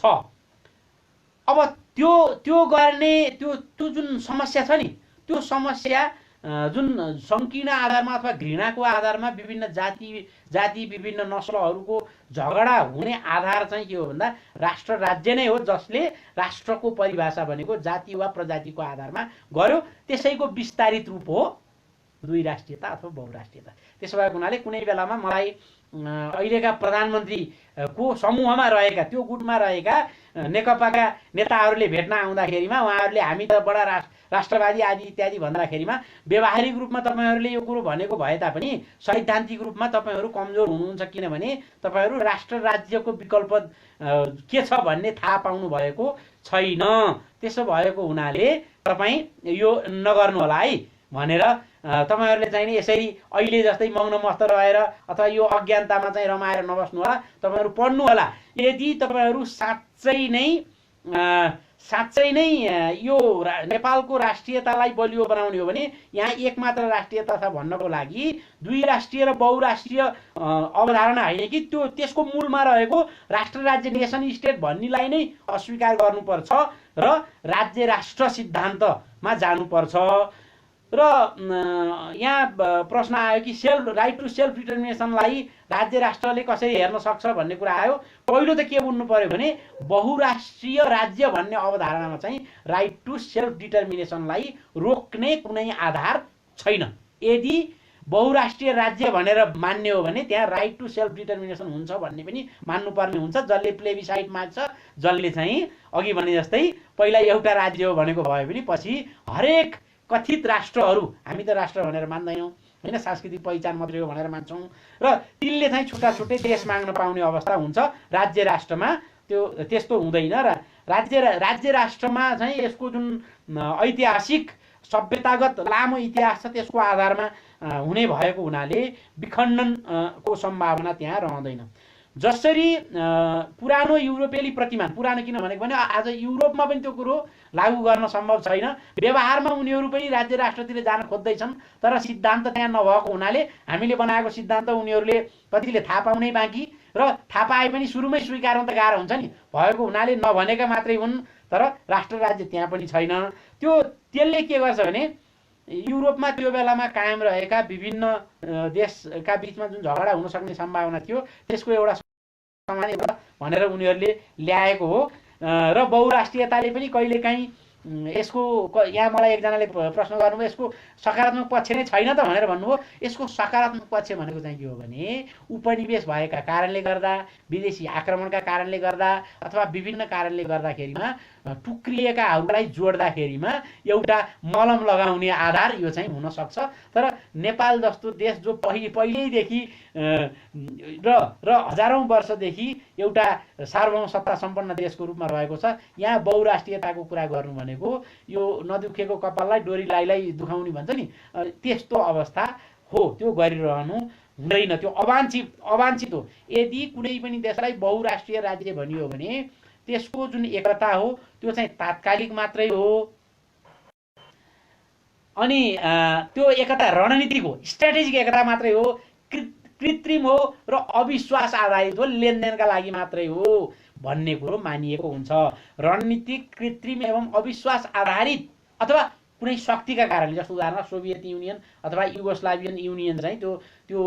अब त्यो गर्ने त्यो जुन समस्या छ नि, त्यो समस्या जुन संकीर्ण आधारमा अथवा घृणाको आधारमा विभिन्न जाति विभिन्न नस्लहरूको झगडा हुने आधार चाहिँ के हो भन्दा राष्ट्र राज्य नै हो, जसले राष्ट्रको परिभाषा भनेको जाति वा प्रजातिको आधारमा गर्यो। त्यसैको विस्तारित रूप हो दुई राष्ट्रियता अथवा बहुराष्ट्रियता। त्यसो भएको हुनाले कुनै बेलामा मलाई अहिलेका प्रधानमन्त्री को समूहमा रहेका त्यो गुटमा रहेका नेकपाका नेताहरूले भेट्न आउँदाखेरिमा उहाँहरूले हामी त बडा राष्ट्रवादी आदि इत्यादि भन्दाखेरिमा व्यावहारिक रूपमा तपाईँहरूले यो कुरो भनेको भए तापनि सैद्धान्तिक रूपमा तपाईँहरू कमजोर हुनुहुन्छ, किनभने तपाईँहरू राष्ट्र राज्यको विकल्प के छ भन्ने थाहा पाउनु भएको छैन। त्यसो भएको हुनाले तपाईँ यो नगर्नु होला है भनेर तपाईहरूले चाहिँ नि यसरी अहिले जस्तै मग्न मस्त रहेर अथवा यो अज्ञानतामा चाहिँ रमाएर नबस्नु होला, तपाईँहरू पढ्नु होला। यदि तपाईँहरू साँच्चै नै यो नेपालको राष्ट्रियतालाई बलियो बनाउने हो भने यहाँ एकमात्र राष्ट्रियता छ भन्नको लागि दुई राष्ट्रिय र बहुराष्ट्रिय अवधारणा होइन कि त्यसको मूलमा रहेको राष्ट्र राज्य नेसन स्टेट भन्नेलाई नै अस्वीकार गर्नुपर्छ र राज्य राष्ट्र सिद्धान्तमा जानुपर्छ। र यहाँ प्रश्न आयो कि राइट टु सेल्फ डिटर्मिनेसनलाई राज्य राष्ट्रले कसरी हेर्न सक्छ भन्ने कुरा आयो। पहिलो त के बुझ्नु पर्यो भने बहुराष्ट्रिय राज्य भन्ने अवधारणामा चाहिँ राइट टु सेल्फ डिटर्मिनेसनलाई रोक्ने कुनै आधार छैन। यदि बहुराष्ट्रिय राज्य भनेर मान्ने हो भने त्यहाँ राइट टु सेल्फ डिटर्मिनेसन हुन्छ भन्ने पनि मान्नुपर्ने हुन्छ। जसले प्लेबिसाइट माग्छ, जसले चाहिँ अघि भने जस्तै पहिला एउटा राज्य हो भनेको भए पनि पछि हरेक कथित राष्ट्रहरू, हामी त राष्ट्र भनेर मान्दैनौँ होइन, सांस्कृतिक पहिचान मात्रै हो भनेर मान्छौँ र तिनले चाहिँ छुट्टा छुट्टै देश माग्न पाउने अवस्था हुन्छ। राज्य राष्ट्रमा त्यस्तो हुँदैन र राज्य राष्ट्रमा चाहिँ यसको जुन ऐतिहासिक सभ्यतागत लामो इतिहास छ त्यसको आधारमा हुने भएको हुनाले विखण्डनको सम्भावना त्यहाँ रहँदैन। जसरी पुरानो युरोपेली प्रतिमान, पुरानो किन भनेको भने आज युरोपमा पनि त्यो कुरो लागू गर्न सम्भव छैन। व्यवहारमा उनीहरू पनि राज्य राष्ट्रतिर जान खोज्दैछन् तर सिद्धान्त त्यहाँ नभएको हुनाले हामीले बनाएको सिद्धान्त उनीहरूले कतिले थाहा पाउनै बाँकी र थाहा पाए पनि सुरुमै स्वीकार्न त गाह्रो हुन्छ नि, भएको हुनाले नभनेका मात्रै हुन् तर राष्ट्र राज्य त्यहाँ पनि छैन। त्यसले के गर्छ भने युरोपमा त्यो बेलामा कायम रहेका विभिन्न देशका बिचमा जुन झगडा हुन सक्ने सम्भावना थियो त्यसको एउटा सामान्य भनेर उनीहरूले ल्याएको हो। र बहुराष्ट्रियताले पनि कहिलेकाहीँ यसको, यहाँ मलाई एकजनाले प्रश्न गर्नुभयो यसको सकारात्मक पक्ष नै छैन त भनेर भन्नुभयो। यसको सकारात्मक पक्ष भनेको चाहिँ के हो भने उपनिवेश भएका कारणले गर्दा, विदेशी आक्रमणका कारणले गर्दा अथवा विभिन्न कारणले गर्दाखेरिमा टुक्रिएकाहरूलाई जोड्दाखेरिमा एउटा मलम लगाउने आधार यो चाहिँ हुन सक्छ। तर नेपाल जस्तो देश जो पहिल्यैदेखि र हजारौं वर्षदेखि एउटा सार्वभौम सत्ता सम्पन्न देशको रूपमा रहेको छ, यहाँ बहुराष्ट्रियताको कुरा गर्नु भनेको यो नदुखेको कपाललाई डोरी लाइलाई दुखाउने भन्छ नि, त्यस्तो अवस्था हो। त्यो गरिरहनु हुँदैन, त्यो अवाञ्छित हो। यदि कुनै पनि देशलाई बहुराष्ट्रिय राज्य भनियो भने त्यसको जुन एकता हो त्यो चाहिँ तात्कालिक मात्रै हो। अनि त्यो एकता रणनीतिक हो, स्ट्राटेजिक एकता मात्रै हो, कृत्रिम हो र अविश्वास आधारित हो, लेनदेनका लागि मात्रै हो भन्ने कुरो मानिएको हुन्छ। रणनीतिक, कृत्रिम एवं अविश्वास आधारित अथवा कुनै शक्तिका कारणले, जस्तो उदाहरण सोभियत युनियन अथवा युगोस्लाभियन युनियन चाहिँ त्यो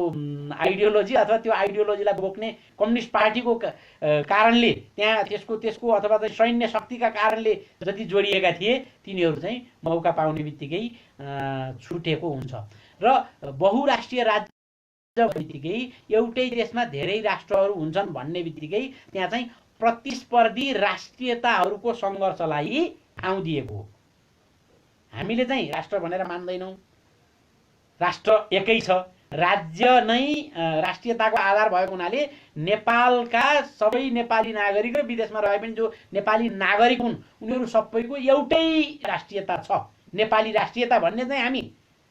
आइडियोलोजी अथवा त्यो आइडियोलोजीलाई बोक्ने कम्युनिस्ट पार्टीको कारणले त्यहाँ त्यसको अथवा चाहिँ सैन्य शक्तिका कारणले जति जोडिएका थिए तिनीहरू चाहिँ मौका पाउने बित्तिकै छुटेको हुन्छ। र बहुराष्ट्रिय राज्य बित्तिकै एउटै देशमा धेरै राष्ट्रहरू हुन्छन् भन्ने बित्तिकै त्यहाँ चाहिँ प्रतिस्पर्धी राष्ट्रियताहरूको सङ्घर्षलाई आउँदिएको हो। हामीले चाहिँ राष्ट्र भनेर मान्दैनौँ, राष्ट्र एकै छ, राज्य नै राष्ट्रियताको आधार भएको हुनाले नेपालका सबै नेपाली नागरिक र विदेशमा रहे पनि जो नेपाली नागरिक हुन् उनीहरू सबैको एउटै राष्ट्रियता छ। नेपाली राष्ट्रियता भन्ने चाहिँ हामी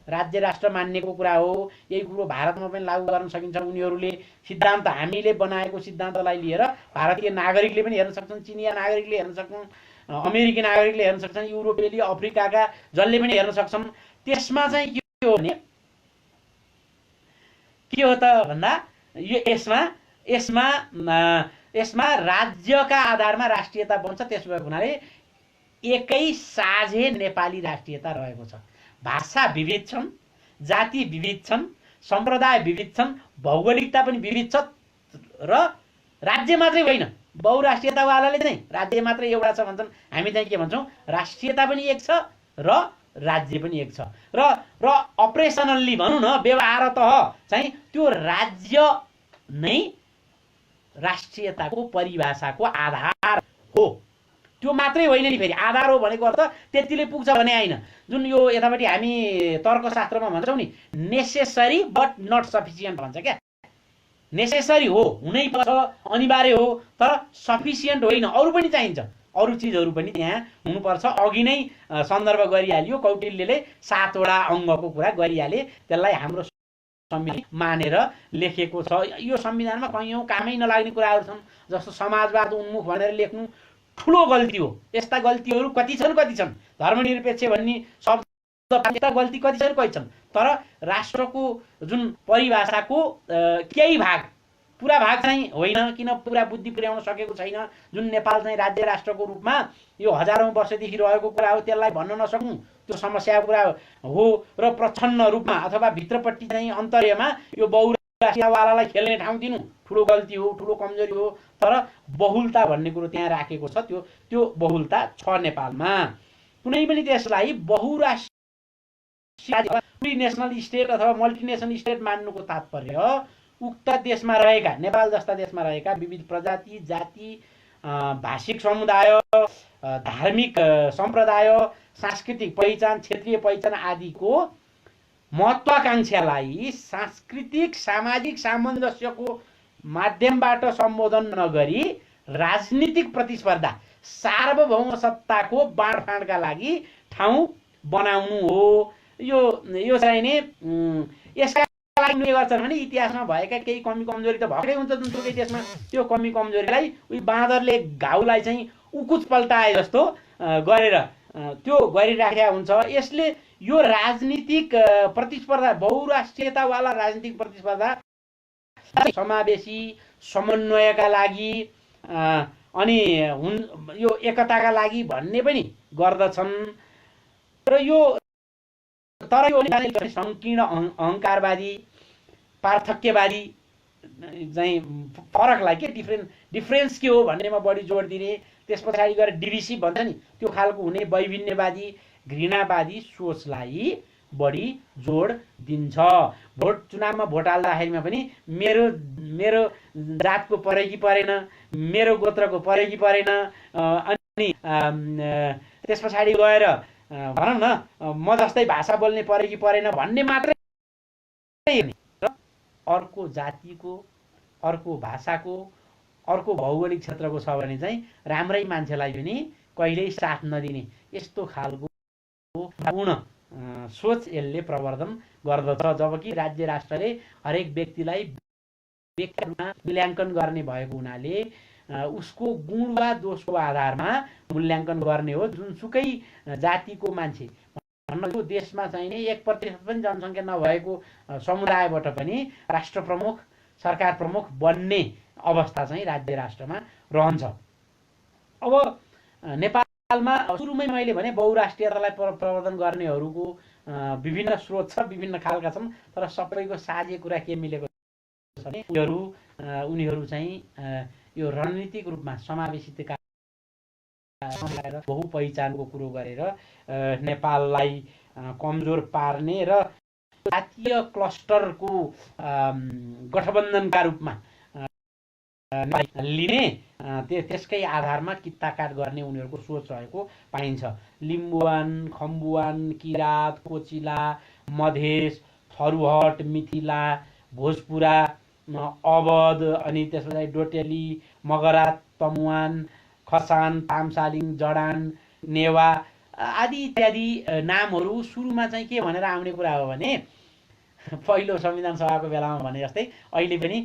राज्य राष्ट्र मान्नेको कुरा हो। यही कुरो भारतमा पनि लागू गर्न सकिन्छ। उनीहरूले सिद्धान्त, हामीले बनाएको सिद्धान्तलाई लिएर भारतीय नागरिकले पनि हेर्न सक्छन्, चिनिया नागरिकले हेर्न सक्छन्, अमेरिकी नागरिकले हेर्न सक्छन्, युरोपेली अफ्रिकाका जसले पनि हेर्न सक्छन्। त्यसमा चाहिँ के हो भने के हो त भन्दा यो यसमा राज्यका आधारमा राष्ट्रियता बन्छ। त्यसो भएको हुनाले एकै साझे नेपाली राष्ट्रियता रहेको छ। भाषा विविध छन्, जाति विविध छन्, सम्प्रदाय विविध छन्, भौगोलिकता पनि विविध छ र राज्य मात्रै होइन। बहुराष्ट्रियतावालाले चाहिँ राज्य मात्रै एउटा छ भन्छन्, हामी चाहिँ के भन्छौँ राष्ट्रियता पनि एक छ र राज्य पनि एक छ र अपरेसनल्ली भनौँ न व्यवहारतः चाहिँ त्यो राज्य नै राष्ट्रियताको परिभाषाको आधार हो। त्यो मात्रै होइन नि, फेरि आधार हो भनेको अर्थ त्यतिले पुग्छ भने होइन। जुन यो यतापट्टि हामी तर्कशास्त्रमा भन्छौँ नि, नेसेसरी बट नट सफिसियन्ट भन्छ क्या। नेसेसरी हो, हुनै पर्छ, अनिवार्य हो, तर सफिसियन्ट होइन, अरू पनि चाहिन्छ, अरू चिजहरू पनि त्यहाँ हुनुपर्छ। अघि नै सन्दर्भ गरिहालियो, कौटिल्यले 7 वटा अङ्गको कुरा गरिहाले। त्यसलाई हाम्रो संविधान मानेर लेखेको छ। यो संविधानमा कयौँ कामै नलाग्ने कुराहरू छन्, जस्तो समाजवाद उन्मुख भनेर लेख्नु ठुलो गल्ती हो। यस्ता गल्तीहरू कति छन्। धर्मनिरपेक्ष भन्ने शब्द यस्ता गल्ती कति छन्। तर राष्ट्रको जुन परिभाषाको केही भाग, पुरा भाग चाहिँ होइन, किन पुरा बुद्धि पुर्याउन सकेको छैन। जुन नेपाल चाहिँ राज्य राष्ट्रको रूपमा यो हजारौँ वर्षदेखि रहेको कुरा हो, त्यसलाई भन्न नसक्नु त्यो समस्याको कुरा हो। र प्रच्छन्न रूपमा अथवा भित्रपट्टि चाहिँ अन्तर्यमा यो बहुराष्ट्रियवालालाई खेल्ने ठाउँ दिनु ठुलो गल्ती हो, ठुलो कमजोरी हो। तर बहुलता भन्ने कुरो त्यहाँ राखेको छ, त्यो बहुलता छ नेपालमा। कुनै पनि देशलाई बहुराष्ट्रिय नेसनल स्टेट अथवा मल्टिनेसनल स्टेट मान्नुको तात्पर्य उक्त देशमा रहेका, नेपाल जस्ता देशमा रहेका विविध प्रजाति, जाति, भाषिक समुदाय, धार्मिक सम्प्रदाय, सांस्कृतिक पहिचान, क्षेत्रीय पहिचान आदिको महत्वाकांक्षालाई सांस्कृतिक सामाजिक सामञ्जस्यको माध्यमबाट सम्बोधन नगरी राजनीतिक प्रतिस्पर्धा, सार्वभौम सत्ताको बाँडफाँडका लागि ठाउँ बनाउनु हो। यो चाहिँ नि यसका लागि के गर्छन् भने इतिहासमा भएका केही कमी कमजोरी त भएकै हुन्छ जुनसुकै देशमा। त्यो कमी कमजोरीलाई उही बाँदरले घाउलाई चाहिँ उकुच पल्टाए जस्तो गरेर त्यो गरिराखेका हुन्छ। यसले यो राजनीतिक प्रतिस्पर्धा, बहुराष्ट्रियतावाला राजनीतिक प्रतिस्पर्धा समावेशी समन्वयका लागि अनि यो एकताका लागि भन्ने पनि गर्दछन्। र यो संकीर्ण अहङ्कारवादी, पार्थक्यवादी चाहिँ फरकलाई के डिफ्रेन्स के हो भन्नेमा बढी जोड दिने, त्यस पछाडि गएर डिभिसिभ भन्छ नि, त्यो खालको हुने वैभिन्यवादी, घृणावादी सोचलाई बढी जोड दिन्छ। भोट चुनावमा भोट हाल्दाखेरिमा पनि मेरो जातको परे कि परेन, मेरो गोत्रको परे कि परेन, अनि त्यस पछाडि गएर भनौँ न म जस्तै भाषा बोल्ने परे कि परेन भन्ने मात्रै होइन, अर्को जातिको, अर्को भाषाको, अर्को भौगोलिक क्षेत्रको छ भने चाहिँ राम्रै मान्छेलाई पनि कहिल्यै साथ नदिने, यस्तो खालको पूर्ण सोच यसले प्रवर्धन गर्दछ। जबकि राज्य राष्ट्रले हरेक व्यक्तिलाई व्यक्तिमा मूल्याङ्कन गर्ने भएको हुनाले उसको गुण वा दोषको आधारमा मूल्याङ्कन गर्ने हो। जुनसुकै जातिको मान्छे, यो देशमा चाहिँ 1% पनि जनसङ्ख्या नभएको समुदायबाट पनि राष्ट्र प्रमुख, सरकार प्रमुख बन्ने अवस्था चाहिँ राज्य राष्ट्रमा रहन्छ। अब नेपालमा सुरुमै मैले भने बहुराष्ट्रियतालाई प्रवर्धन गर्नेहरूको विभिन्न स्रोत छ, विभिन्न खालका छन्, तर सबैको साझे कुरा के मिलेको छ भने उनीहरू चाहिँ यो रणनीतिक रूपमा समावेशितका बहुपहिचानको कुरो गरेर नेपाललाई कमजोर पार्ने र जातीय क्लस्टरको गठबन्धनका रूपमा लिने, त्यसकै आधारमा कित्ताकाट गर्ने उनीहरूको सोच रहेको पाइन्छ। लिम्बुवान, खम्बुवान, किरात, कोचिला, मधेस, थरुहट, मिथिला, भोजपुरा, अवध, अनि त्यसपछि डोटेली, मगरा, तमुवान, खसान, तामसालिङ, जडान, नेवा आदि इत्यादि नामहरू सुरुमा चाहिँ के भनेर आउने कुरा हो भने पहिलो संविधान सभाको बेलामा भने जस्तै अहिले पनि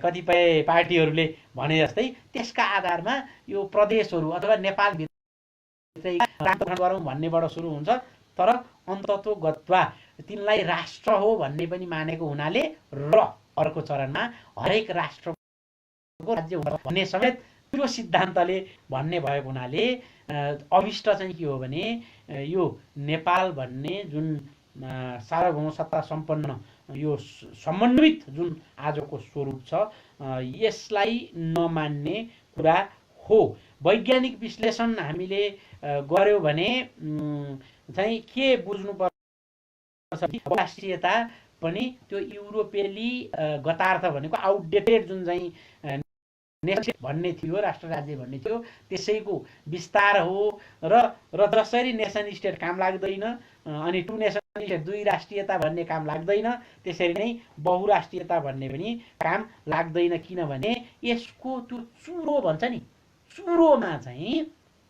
कतिपय पार्टीहरूले भने जस्तै त्यसका आधारमा यो प्रदेशहरू अथवा नेपालभित्रै गरौँ भन्नेबाट सुरु हुन्छ। तर अन्ततोगत्वा तिनलाई राष्ट्र हो भन्ने पनि मानेको हुनाले र अर्को चरणमा हरेक राष्ट्रको राज्य भन्ने समेत त्यो सिद्धान्तले भन्ने भएको हुनाले अभिष्ट चाहिँ के हो भने यो नेपाल भन्ने जुन सार्वभौम सत्ता सम्पन्न यो समन्वित जुन आजको स्वरूप छ यसलाई नमान्ने कुरा हो। वैज्ञानिक विश्लेषण हामीले गर्यो भने चाहिँ के बुझ्नुपर्छ, राष्ट्रियता पनि त्यो युरोपेली गतार्थ भनेको आउटडेटेड जुन चाहिँ नेसन भन्ने थियो, राष्ट्र राज्य भन्ने थियो, त्यसैको विस्तार हो र जसरी नेसन स्टेट काम लाग्दैन अनि टु नेसन स्टेट दुई राष्ट्रियता भन्ने काम लाग्दैन, त्यसरी नै बहुराष्ट्रियता भन्ने पनि काम लाग्दैन। किनभने यसको त्यो चुरो भन्छ नि, चुरोमा चाहिँ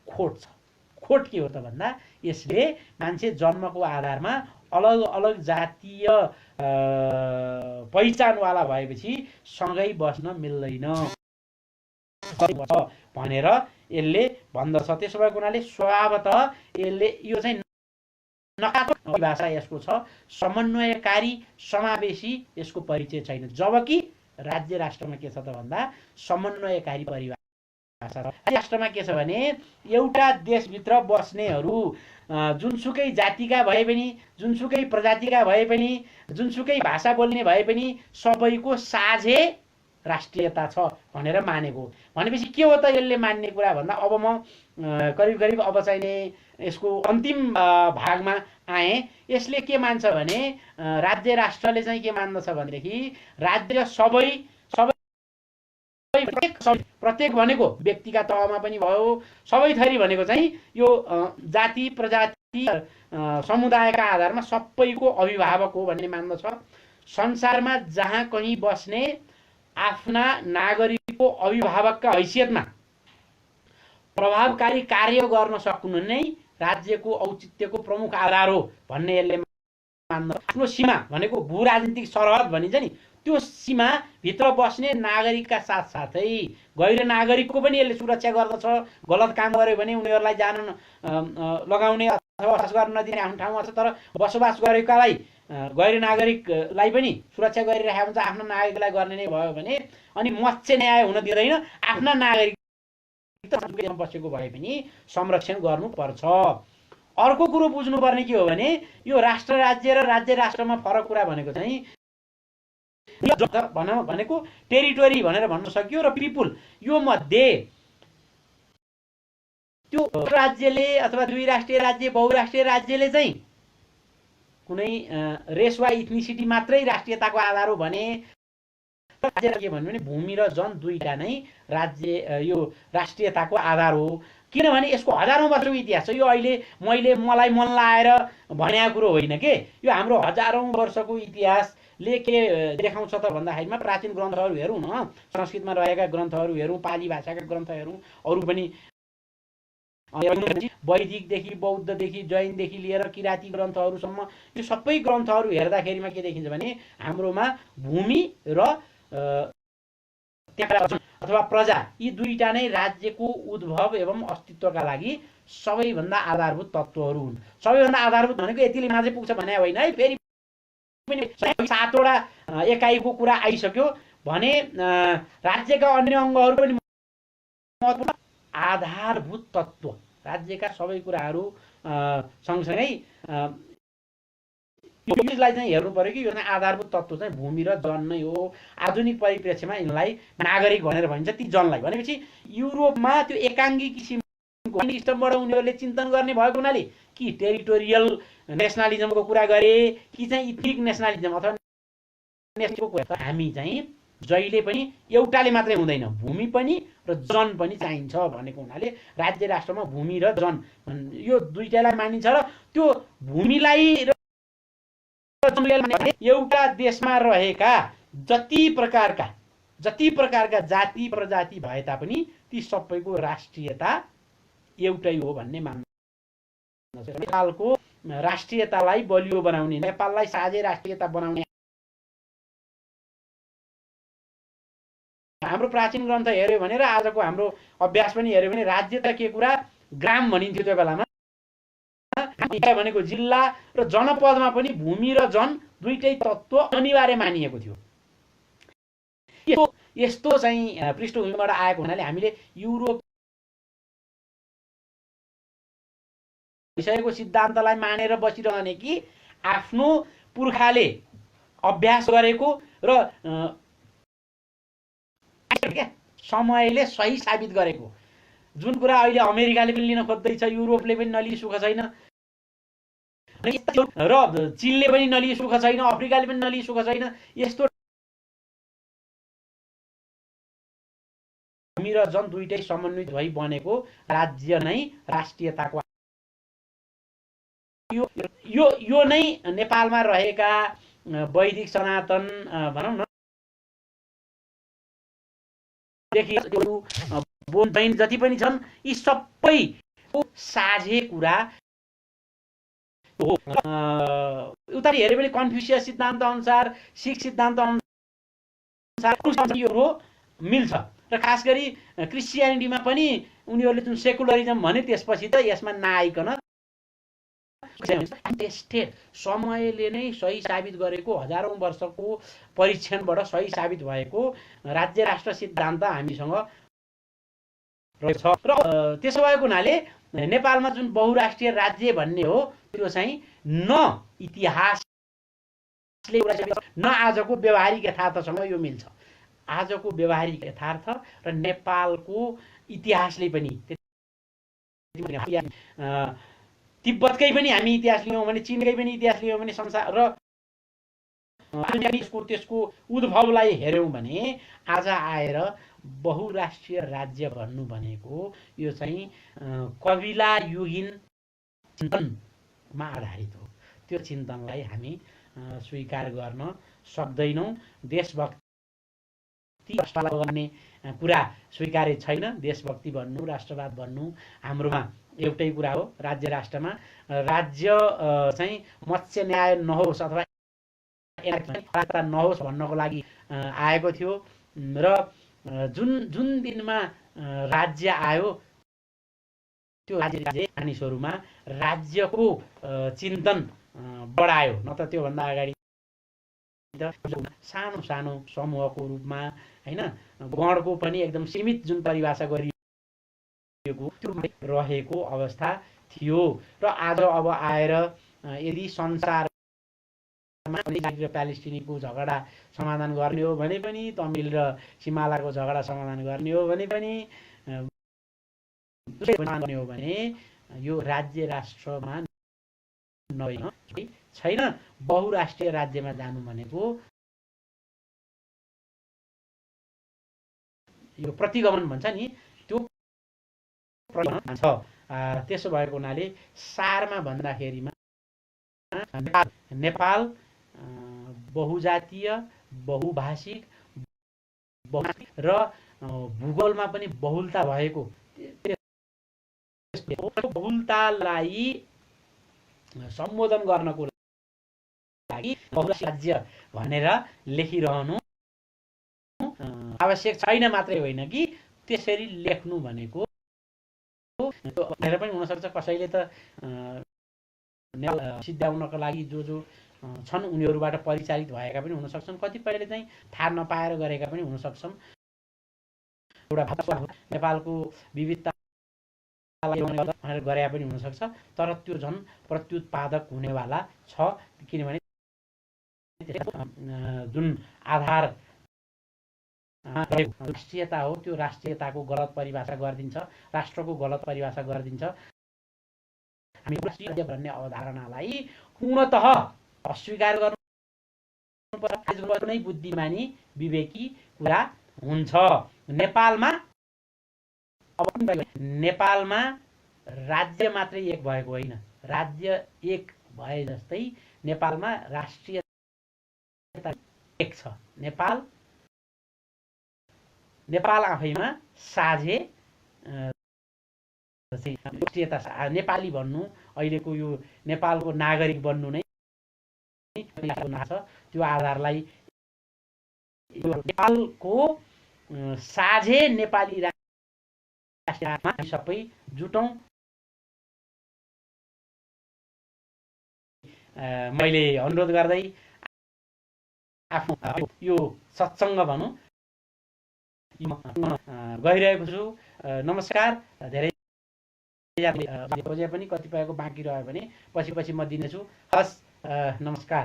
खोट छ। खोट के हो त भन्दा यसले मान्छे जन्मको आधारमा अलग अलग जातीय पहिचानवाला भएपछि सँगै बस्न मिल्दैन भनेर यसले भन्दछ। त्यसो भएको हुनाले स्वभावतः यसले यो चाहिँ नकारात्मक भाषा यसको छ, समन्वयकारी समावेशी यसको परिचय छैन। जबकि राज्य राष्ट्रमा के छ त भन्दा समन्वयकारी परिभाषा छ। राष्ट्रमा के छ भने एउटा देशभित्र बस्नेहरू जुनसुकै जातिका भए पनि, जुनसुकै प्रजातिका भए पनि, जुनसुकै भाषा बोल्ने भए पनि सबैको साझे राष्ट्रियता छ भनेर मानेको। भनेपछि के हो त यसले मान्ने कुरा भन्दा अब म करिब करिब अब चाहिँ यसको अन्तिम भागमा आएँ। यसले के मान्छ भने राज्य राष्ट्रले चाहिँ के मान्दछ भनेदेखि राज्य सबै प्रत्येक भनेको व्यक्तिका तहमा पनि भयो, सबै थरी भनेको चाहिँ यो जाति प्रजाति समुदायका आधारमा सबैको अभिभावक हो भन्ने मान्दछ। संसारमा जहाँ कहीँ बस्ने आफ्ना नागरिकको अभिभावकका हैसियतमा प्रभावकारी कार्य गर्न सक्नु नै राज्यको औचित्यको प्रमुख आधार हो भन्ने यसले मान्दछ। आफ्नो सीमा भनेको भू राजनीतिक सरहद भनिन्छ नि, त्यो सीमा भित्र बस्ने नागरिकका साथसाथै गैर नागरिकको पनि यसले सुरक्षा गर्दछ। गलत काम गर्यो भने उनीहरूलाई जान लगाउने अथवा बसोबास गर्न नदिने आफ्नो ठाउँमा छ, तर बसोबास गरेकालाई गैर नागरिकलाई पनि सुरक्षा गरिरहेको हुन्छ। आफ्नो नागरिकलाई गर्ने नै भयो भने अनि मत्स्य न्याय हुन दिँदैन। आफ्ना नागरिक बसेको भए पनि संरक्षण गर्नुपर्छ। अर्को कुरो बुझ्नुपर्ने के हो भने यो राष्ट्र राज्य र राज्य राष्ट्रमा फरक कुरा भनेको चाहिँ भनेको टेरिटोरी भनेर भन्न सकियो र पिपुल। यो मध्ये त्यो राज्यले अथवा दुई राष्ट्रिय राज्य बहुराष्ट्रिय राज्यले चाहिँ कुनै रेस वा इथनिसिटी मात्रै राष्ट्रियताको आधार हो भने राज्य के भन्नु भने भूमि र जन दुईटा नै राज्य यो राष्ट्रियताको आधार हो। किनभने यसको हजारौं वर्षको इतिहास छ। यो अहिले मलाई मन लाएर भनेको कुरो होइन के, यो हाम्रो हजारौं वर्षको इतिहासले के देखाउँछ त भन्दाखेरिमा प्राचीन ग्रन्थहरू हेरौँ न, संस्कृतमा रहेका ग्रन्थहरू हेरौँ, पाली भाषाका ग्रन्थ हेरौँ, अरू पनि वैदिकदेखि बौद्धदेखि जैनदेखि लिएर किराँती ग्रन्थहरूसम्म यो सबै ग्रन्थहरू हेर्दाखेरिमा के देखिन्छ भने हाम्रोमा भूमि र अथवा प्रजा यी दुईटा नै राज्यको उद्भव एवं अस्तित्वका लागि सबैभन्दा आधारभूत तत्त्वहरू हुन्। सबैभन्दा आधारभूत भनेको यतिले मात्रै पुग्छ भने होइन है, फेरि पनि 7वटा एकाइको कुरा आइसक्यो भने राज्यका अन्य अङ्गहरू पनि महत्त्वपूर्ण आधारभूत तत्त्व, राज्यका सबै कुराहरू सँगसँगै यसलाई चाहिँ हेर्नु पर्यो कि यो चाहिँ आधारभूत तत्त्व चाहिँ भूमि र जन नै हो। आधुनिक परिप्रेक्ष्यमा यिनलाई नागरिक भनेर भनिन्छ ती जनलाई। भनेपछि युरोपमा त्यो एकाङ्गी किसिमको सिस्टमबाट उनीहरूले चिन्तन गर्ने भएको हुनाले कि टेरिटोरियल नेसनलिजमको कुरा गरे कि चाहिँ इथनिक नेसनलिजम अथवा नेसनलको कुरा। हामी चाहिँ जहिले पनि एउटाले मात्रै हुँदैन, भूमि पनि र जन पनि चाहिन्छ भनेको हुनाले राज्य राष्ट्रमा भूमि र जन यो दुईटालाई मानिन्छ र त्यो भूमिलाई एउटा देशमा रहेका जति प्रकारका जाति प्रजाति भए तापनि ती सबैको राष्ट्रियता एउटै हो भन्ने मान्छ। नेपालको राष्ट्रियतालाई बलियो बनाउने, नेपाललाई साझे राष्ट्रियता बनाउने हाम्रो प्राचीन ग्रन्थ हेर्यो भने र आजको हाम्रो अभ्यास पनि हेर्यो भने राज्य त के कुरा ग्राम भनिन्थ्यो त्यो बेलामा, भनेको जिल्ला र जनपदमा पनि भूमि र जन दुईटै तत्त्व अनिवार्य मानिएको थियो। यस्तो चाहिँ पृष्ठभूमिबाट आएको हुनाले हामीले युरोप विषयको सिद्धान्तलाई मानेर बसिरहने कि आफ्नो पुर्खाले अभ्यास गरेको र समयले सही साबित गरेको जुन कुरा अहिले अमेरिकाले पनि लिन खोज्दैछ, युरोपले पनि नलिई सुख छैन, र चीनले पनि नलिई सुख छैन, अफ्रिकाले पनि नलिई सुख छैन। यस्तो भूमि र जन दुईटै समन्वित भई बनेको राज्य नै राष्ट्रियताको यो नै नेपालमा रहेका वैदिक सनातन भनौँ न देखि बोन बहिनी जति पनि छन् यी सबै साझे कुरा हो। उता हेरे पनि कन्फ्युसियस सिद्धान्त अनुसार, सिख सिद्धान्त अनुसार यो मिल्छ। र खास गरी क्रिस्चियनिटीमा पनि उनीहरूले जुन सेकुलरिजम भने त्यसपछि त यसमा नआइकन टेस्टेड समयले नै सही साबित गरेको, हजारौं वर्षको परीक्षणबाट सही साबित भएको राज्य राष्ट्र सिद्धान्त हामीसँग रहेछ। र त्यसो भएको हुनाले नेपालमा जुन बहुराष्ट्रिय राज्य भन्ने हो त्यो चाहिँ न इतिहासले न आजको व्यावहारिक यथार्थसँग यो मिल्छ। आजको व्यावहारिक यथार्थ र नेपालको इतिहासले पनि तिब्बतकै पनि हामी इतिहास लियौँ भने, चीनकै पनि इतिहास लियौँ भने, संसार र त्यसको उद्भवलाई हेऱ्यौँ भने आज आएर बहुराष्ट्रिय राज्य भन्नु भनेको यो चाहिँ कविला युगीन चिन्तनमा आधारित हो। त्यो चिन्तनलाई हामी स्वीकार गर्न सक्दैनौँ। देशभक्ति गर्ने कुरा स्वीकार्य छैन। देशभक्ति भन्नु, राष्ट्रवाद भन्नु हाम्रोमा एउटै कुरा हो। राज्य राष्ट्रमा राज्य चाहिँ मत्स्य न्याय नहोस् अथवा नहोस् भन्नको लागि आएको थियो। र जुन दिनमा राज्य आयो त्यो राज्य मानिसहरूमा राज्यको चिन्तन बढायो। न त त्योभन्दा अगाडि सानो सानो समूहको रूपमा हैन, गणको पनि एकदम सीमित जुन परिभाषा गरिएको रहेको अवस्था थियो। र आज अब आएर यदि संसारमा प्यालेस्टिनीको झगडा समाधान गर्ने हो भने पनि, तमिल र सिमालाको झगडा समाधान गर्ने हो भने पनि, यो राज्य राष्ट्रमा छैन। बहुराष्ट्रिय राज्यमा जानु भनेको यो प्रतिगमन भन्छ नि, त्यो छ। त्यसो भएको हुनाले सारमा भन्दाखेरिमा नेपाल बहुजातीय, बहुभाषिक र भूगोलमा पनि बहुलता भएको, बहुलतालाई सम्बोधन गर्नको लागि बहुराष्ट्रिय भनेर लेखिरहनु आवश्यक छैन। मात्रै होइन कि त्यसरी लेख्नु भनेको भनेर पनि हुनसक्छ। कसैले त सिद्ध्याउनको लागि जो छन् उनीहरूबाट परिचालित भएका पनि हुन सक्छन्। कतिपयले चाहिँ थाहा नपाएर गरेका पनि हुन सक्छन्। एउटा नेपालको विविधता भनेर गरे पनि हुन सक्छ। तर त्यो झन् प्रत्युत्पादक हुनेवाला छ। किनभने जुन आधार राष्ट्रियता हो त्यो राष्ट्रियताको गलत परिभाषा गरिदिन्छ, राष्ट्रको गलत परिभाषा गरिदिन्छ। हामी राष्ट्रिय भन्ने अवधारणालाई पूर्णतः अस्वीकार गर्नुपर्छ नै बुद्धिमानी विवेकी कुरा हुन्छ। नेपालमा राज्य मात्रै एक भएको होइन, राज्य एक भए जस्तै नेपालमा राष्ट्रियता एक छ। नेपाल आफैमा साझे राष्ट्रियता, नेपाली भन्नु, अहिलेको यो नेपालको नागरिक बन्नु नै छ। त्यो आधारलाई नेपालको साझे नेपाली राष्ट्रमा सबै जुटौँ। मैले अनुरोध गर्दै आफ्नो यो सत्सङ्ग भनौँ गइरहेको छु। नमस्कार। धेरै खोजे पनि कतिपयको बाँकी रह्यो भने पछि म दिनेछु। हस्, नमस्कार।